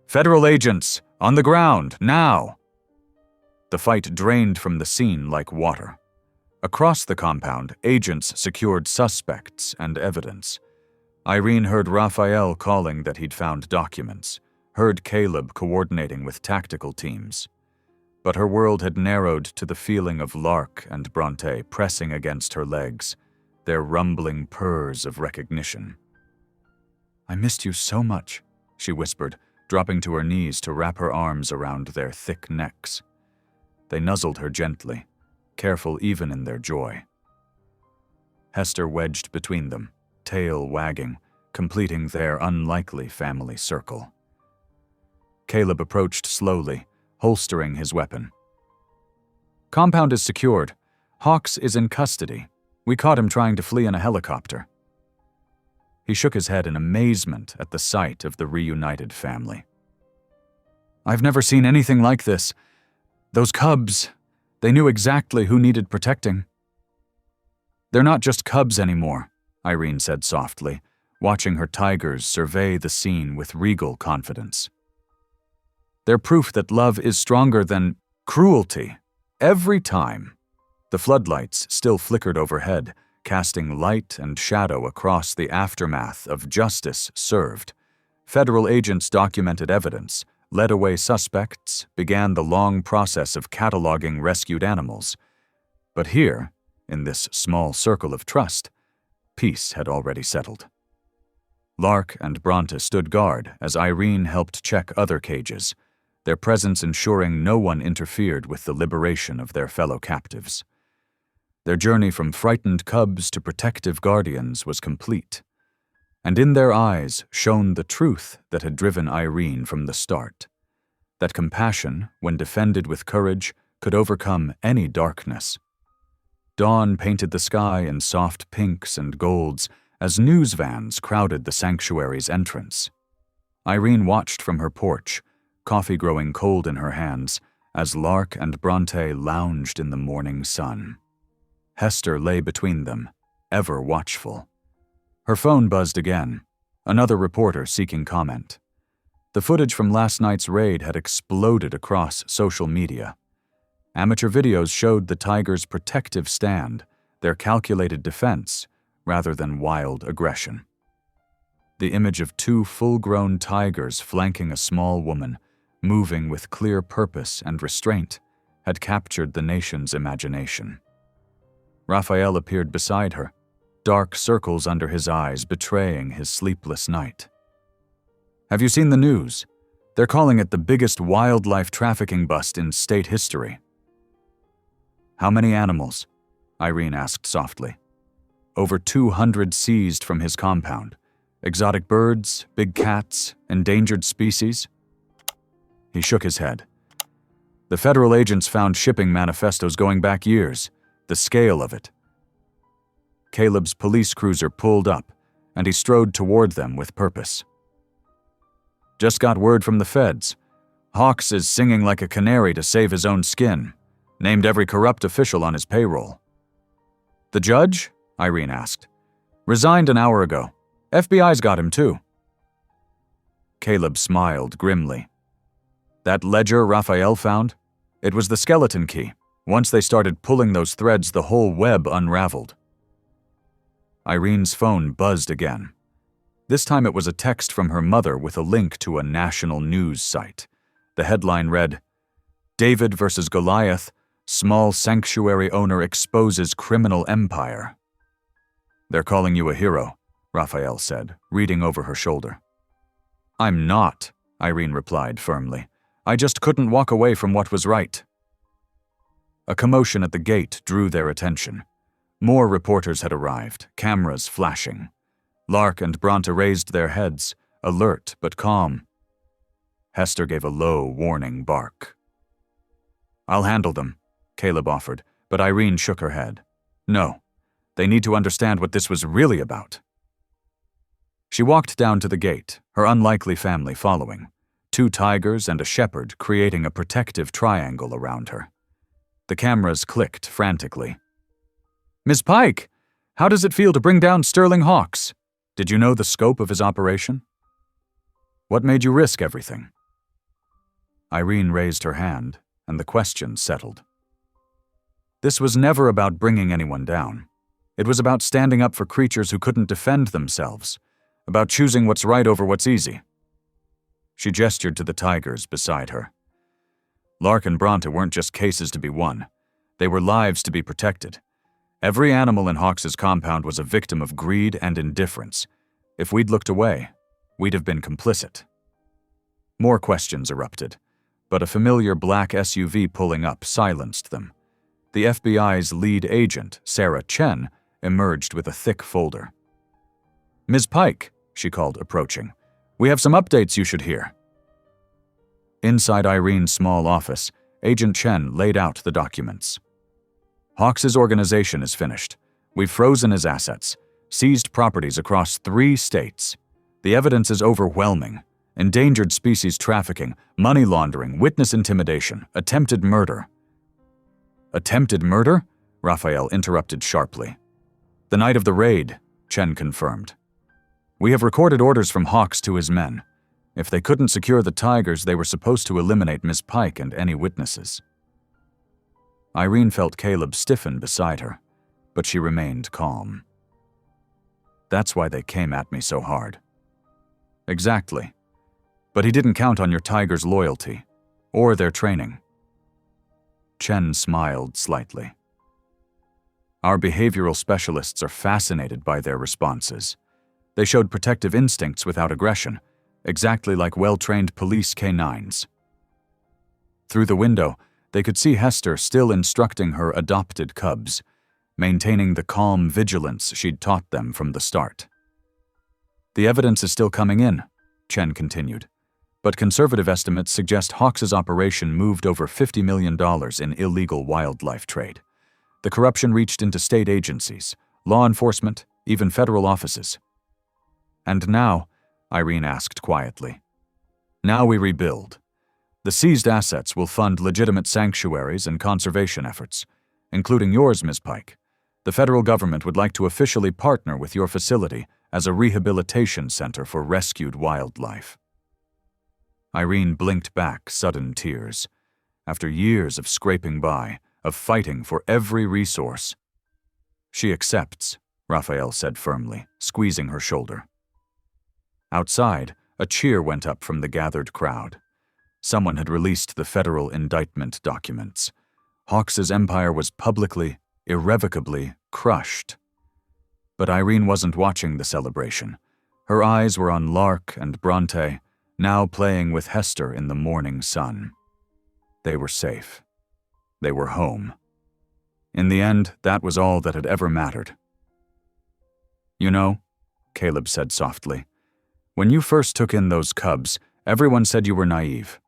"Federal agents! On the ground, now!" The fight drained from the scene like water. Across the compound, agents secured suspects and evidence. Irene heard Raphael calling that he'd found documents, heard Caleb coordinating with tactical teams. But her world had narrowed to the feeling of Lark and Bronte pressing against her legs, their rumbling purrs of recognition. "I missed you so much," she whispered, dropping to her knees to wrap her arms around their thick necks. They nuzzled her gently, careful even in their joy. Hester wedged between them, tail wagging, completing their unlikely family circle. Caleb approached slowly, holstering his weapon. "Compound is secured. Hawks is in custody. We caught him trying to flee in a helicopter." He shook his head in amazement at the sight of the reunited family. "I've never seen anything like this. Those cubs, they knew exactly who needed protecting." "They're not just cubs anymore," Irene said softly, watching her tigers survey the scene with regal confidence. "They're proof that love is stronger than cruelty. Every time." The floodlights still flickered overhead, casting light and shadow across the aftermath of justice served. Federal agents documented evidence, led away suspects, began the long process of cataloging rescued animals. But here, in this small circle of trust, peace had already settled. Lark and Bronte stood guard as Irene helped check other cages, their presence ensuring no one interfered with the liberation of their fellow captives. Their journey from frightened cubs to protective guardians was complete, and in their eyes shone the truth that had driven Irene from the start, that compassion, when defended with courage, could overcome any darkness. Dawn painted the sky in soft pinks and golds as news vans crowded the sanctuary's entrance. Irene watched from her porch, coffee growing cold in her hands, as Lark and Bronte lounged in the morning sun. Hester lay between them, ever watchful. Her phone buzzed again, another reporter seeking comment. The footage from last night's raid had exploded across social media. Amateur videos showed the tigers' protective stand, their calculated defense, rather than wild aggression. The image of two full-grown tigers flanking a small woman, moving with clear purpose and restraint, had captured the nation's imagination. Raphael appeared beside her, dark circles under his eyes betraying his sleepless night. "Have you seen the news? They're calling it the biggest wildlife trafficking bust in state history." "How many animals?" Irene asked softly. "Over 200 seized from his compound. Exotic birds, big cats, endangered species." He shook his head. "The federal agents found shipping manifestos going back years. The scale of it." Caleb's police cruiser pulled up, and he strode toward them with purpose. "Just got word from the feds. Hawks is singing like a canary to save his own skin. Named every corrupt official on his payroll." "The judge?" Irene asked. "Resigned an hour ago. FBI's got him too." Caleb smiled grimly. That ledger Raphael found? It was the skeleton key. Once they started pulling those threads, the whole web unraveled. Irene's phone buzzed again. This time it was a text from her mother with a link to a national news site. The headline read, "David versus Goliath, small sanctuary owner exposes criminal empire." "They're calling you a hero," Raphael said, reading over her shoulder. "I'm not," Irene replied firmly. "I just couldn't walk away from what was right." A commotion at the gate drew their attention. More reporters had arrived, cameras flashing. Lark and Bronte raised their heads, alert but calm. Hester gave a low, warning bark. "I'll handle them," Caleb offered, but Irene shook her head. "No, they need to understand what this was really about." She walked down to the gate, her unlikely family following, 2 tigers and a shepherd creating a protective triangle around her. The cameras clicked frantically. "Ms. Pike, how does it feel to bring down Sterling Hawks? Did you know the scope of his operation? What made you risk everything?" Irene raised her hand, and the question settled. This was never about bringing anyone down. It was about standing up for creatures who couldn't defend themselves, about choosing what's right over what's easy. She gestured to the tigers beside her. Lark and Bronte weren't just cases to be won. They were lives to be protected. Every animal in Hawks's compound was a victim of greed and indifference. If we'd looked away, we'd have been complicit. More questions erupted, but a familiar black SUV pulling up silenced them. The FBI's lead agent, Sarah Chen, emerged with a thick folder. "Ms. Pike," she called, approaching, "we have some updates you should hear." Inside Irene's small office, Agent Chen laid out the documents. "Hawks's organization is finished. We've frozen his assets, seized properties across 3 states. The evidence is overwhelming. Endangered species trafficking, money laundering, witness intimidation, attempted murder." "Attempted murder?" Raphael interrupted sharply. "The night of the raid," Chen confirmed. "We have recorded orders from Hawks to his men. If they couldn't secure the tigers, they were supposed to eliminate Miss Pike and any witnesses." Irene felt Caleb stiffen beside her, but she remained calm. "That's why they came at me so hard." "Exactly. But he didn't count on your tigers' loyalty, or their training." Chen smiled slightly. "Our behavioral specialists are fascinated by their responses. They showed protective instincts without aggression, exactly like well-trained police canines." Through the window, they could see Hester still instructing her adopted cubs, maintaining the calm vigilance she'd taught them from the start. "The evidence is still coming in," Chen continued, "but conservative estimates suggest Hawks's operation moved over $50 million in illegal wildlife trade. The corruption reached into state agencies, law enforcement, even federal offices." "And now," Irene asked quietly, "now we rebuild. The seized assets will fund legitimate sanctuaries and conservation efforts, including yours, Ms. Pike. The federal government would like to officially partner with your facility as a rehabilitation center for rescued wildlife." Irene blinked back sudden tears. After years of scraping by, of fighting for every resource. "She accepts," Raphael said firmly, squeezing her shoulder. Outside, a cheer went up from the gathered crowd. Someone had released the federal indictment documents. Hawks's empire was publicly, irrevocably crushed. But Irene wasn't watching the celebration. Her eyes were on Lark and Bronte, now playing with Hester in the morning sun. They were safe. They were home. In the end, that was all that had ever mattered. "You know," Caleb said softly, "when you first took in those cubs, everyone said you were naive,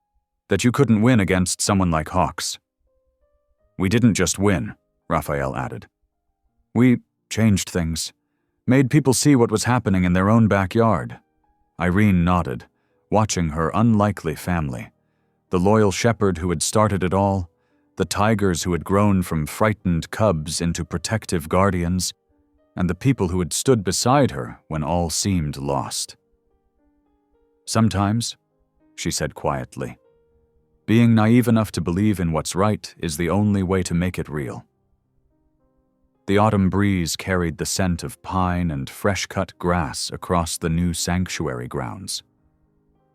that you couldn't win against someone like Hawks." "We didn't just win," Raphael added. "We changed things, made people see what was happening in their own backyard." Irene nodded, watching her unlikely family, the loyal shepherd who had started it all, the tigers who had grown from frightened cubs into protective guardians, and the people who had stood beside her when all seemed lost. "Sometimes," she said quietly, Being naive enough to believe in what's right is the only way to make it real. The autumn breeze carried the scent of pine and fresh-cut grass across the new sanctuary grounds.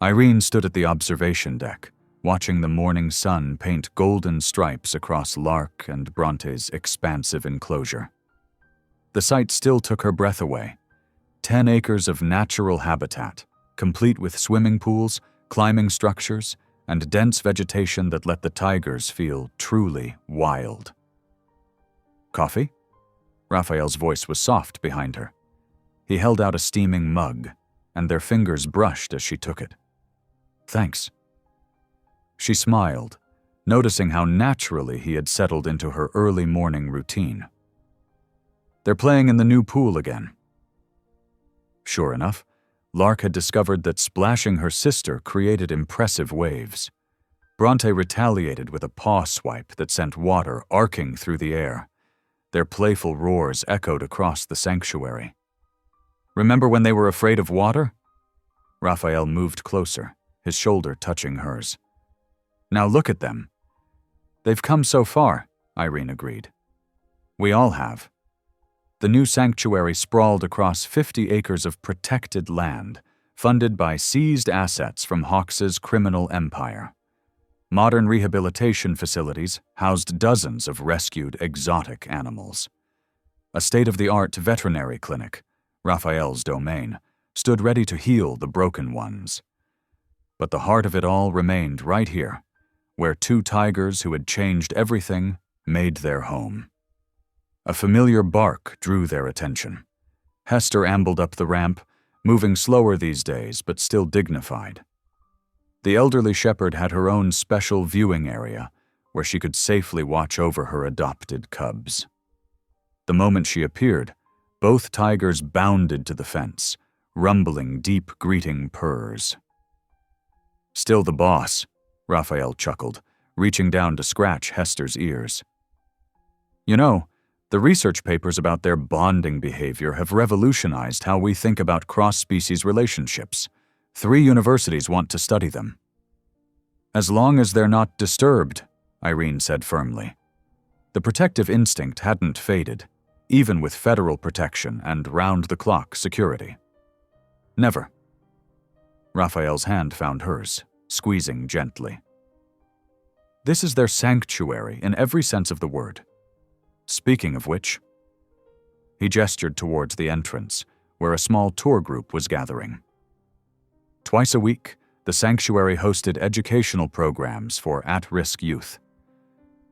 Irene stood at the observation deck, watching the morning sun paint golden stripes across Lark and Bronte's expansive enclosure. The sight still took her breath away. 10 acres of natural habitat, complete with swimming pools, climbing structures, and dense vegetation that let the tigers feel truly wild. Coffee? Raphael's voice was soft behind her. He held out a steaming mug, and their fingers brushed as she took it. Thanks. She smiled, noticing how naturally he had settled into her early morning routine. They're playing in the new pool again. Sure enough, Lark had discovered that splashing her sister created impressive waves. Bronte retaliated with a paw swipe that sent water arcing through the air. Their playful roars echoed across the sanctuary. Remember when they were afraid of water? Raphael moved closer, his shoulder touching hers. Now look at them. They've come so far, Irene agreed. We all have. The new sanctuary sprawled across 50 acres of protected land, funded by seized assets from Hawks's criminal empire. Modern rehabilitation facilities housed dozens of rescued exotic animals. A state-of-the-art veterinary clinic, Raphael's domain, stood ready to heal the broken ones. But the heart of it all remained right here, where 2 tigers who had changed everything made their home. A familiar bark drew their attention. Hester ambled up the ramp, moving slower these days but still dignified. The elderly shepherd had her own special viewing area where she could safely watch over her adopted cubs. The moment she appeared, both tigers bounded to the fence, rumbling deep greeting purrs. Still the boss, Raphael chuckled, reaching down to scratch Hester's ears. You know, the research papers about their bonding behavior have revolutionized how we think about cross-species relationships. 3 universities want to study them. As long as they're not disturbed, Irene said firmly. The protective instinct hadn't faded, even with federal protection and round-the-clock security. Never. Raphael's hand found hers, squeezing gently. This is their sanctuary in every sense of the word. Speaking of which, he gestured towards the entrance, where a small tour group was gathering. Twice a week, the sanctuary hosted educational programs for at-risk youth.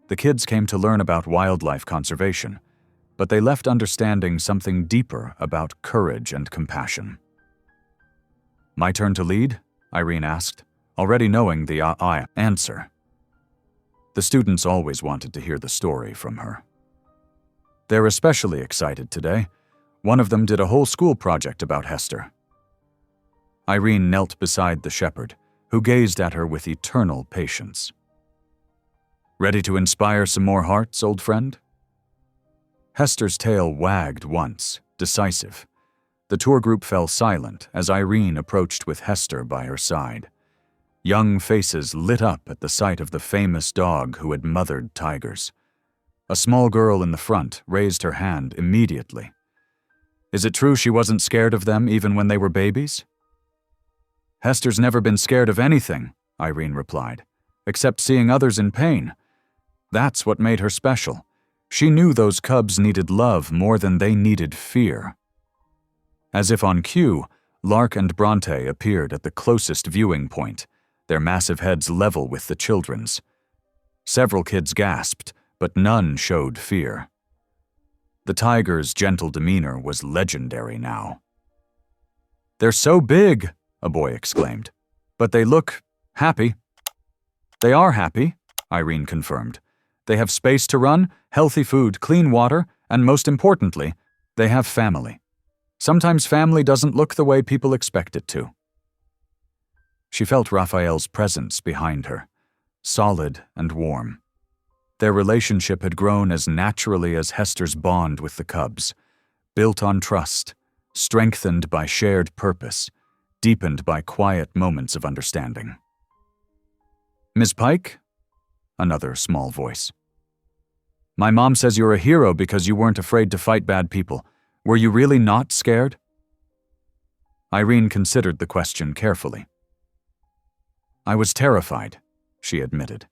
The kids came to learn about wildlife conservation, but they left understanding something deeper about courage and compassion. My turn to lead? Irene asked, already knowing the answer. The students always wanted to hear the story from her. They're especially excited today. One of them did a whole school project about Hester. Irene knelt beside the shepherd, who gazed at her with eternal patience. Ready to inspire some more hearts, old friend? Hester's tail wagged once, decisive. The tour group fell silent as Irene approached with Hester by her side. Young faces lit up at the sight of the famous dog who had mothered tigers. A small girl in the front raised her hand immediately. Is it true she wasn't scared of them even when they were babies? Hester's never been scared of anything, Irene replied, except seeing others in pain. That's what made her special. She knew those cubs needed love more than they needed fear. As if on cue, Lark and Bronte appeared at the closest viewing point, their massive heads level with the children's. Several kids gasped, but none showed fear. The tiger's gentle demeanor was legendary now. They're so big, a boy exclaimed, but they look happy. They are happy, Irene confirmed. They have space to run, healthy food, clean water, and most importantly, they have family. Sometimes family doesn't look the way people expect it to. She felt Raphael's presence behind her, solid and warm. Their relationship had grown as naturally as Hester's bond with the cubs, built on trust, strengthened by shared purpose, deepened by quiet moments of understanding. Ms. Pike? Another small voice. My mom says you're a hero because you weren't afraid to fight bad people. Were you really not scared? Irene considered the question carefully. I was terrified, she admitted.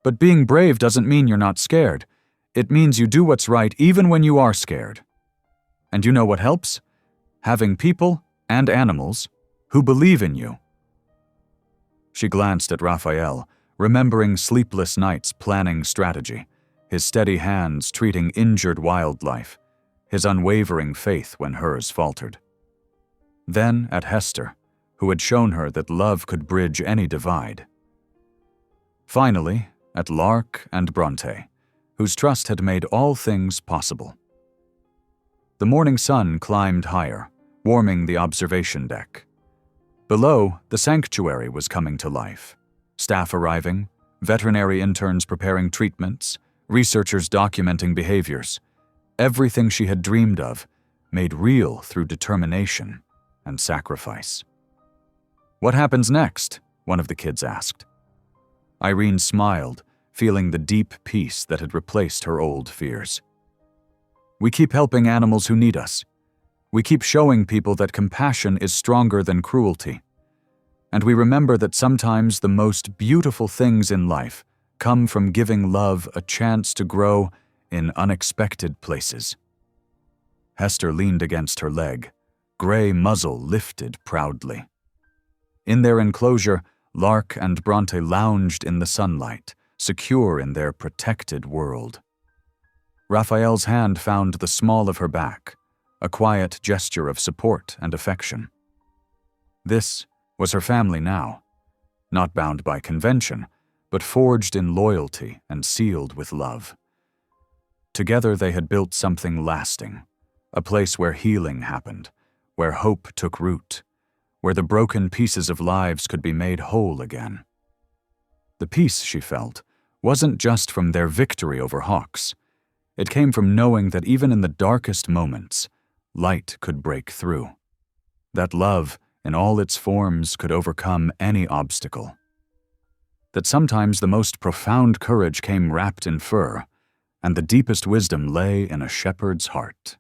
But being brave doesn't mean you're not scared. It means you do what's right even when you are scared. And you know what helps? Having people and animals who believe in you. She glanced at Raphael, remembering sleepless nights planning strategy, his steady hands treating injured wildlife, his unwavering faith when hers faltered. Then at Hester, who had shown her that love could bridge any divide. Finally, at Lark and Bronte, whose trust had made all things possible. The morning sun climbed higher, warming the observation deck. Below, the sanctuary was coming to life. Staff arriving, veterinary interns preparing treatments, researchers documenting behaviors. Everything she had dreamed of, made real through determination and sacrifice. What happens next? One of the kids asked. Irene smiled, feeling the deep peace that had replaced her old fears. We keep helping animals who need us. We keep showing people that compassion is stronger than cruelty. And we remember that sometimes the most beautiful things in life come from giving love a chance to grow in unexpected places. Hester leaned against her leg, gray muzzle lifted proudly. In their enclosure, Lark and Bronte lounged in the sunlight, secure in their protected world. Raphael's hand found the small of her back, a quiet gesture of support and affection. This was her family now, not bound by convention, but forged in loyalty and sealed with love. Together they had built something lasting, a place where healing happened, where hope took root, where the broken pieces of lives could be made whole again. The peace, she felt, wasn't just from their victory over hawks. It came from knowing that even in the darkest moments, light could break through. That love, in all its forms, could overcome any obstacle. That sometimes the most profound courage came wrapped in fur, and the deepest wisdom lay in a shepherd's heart.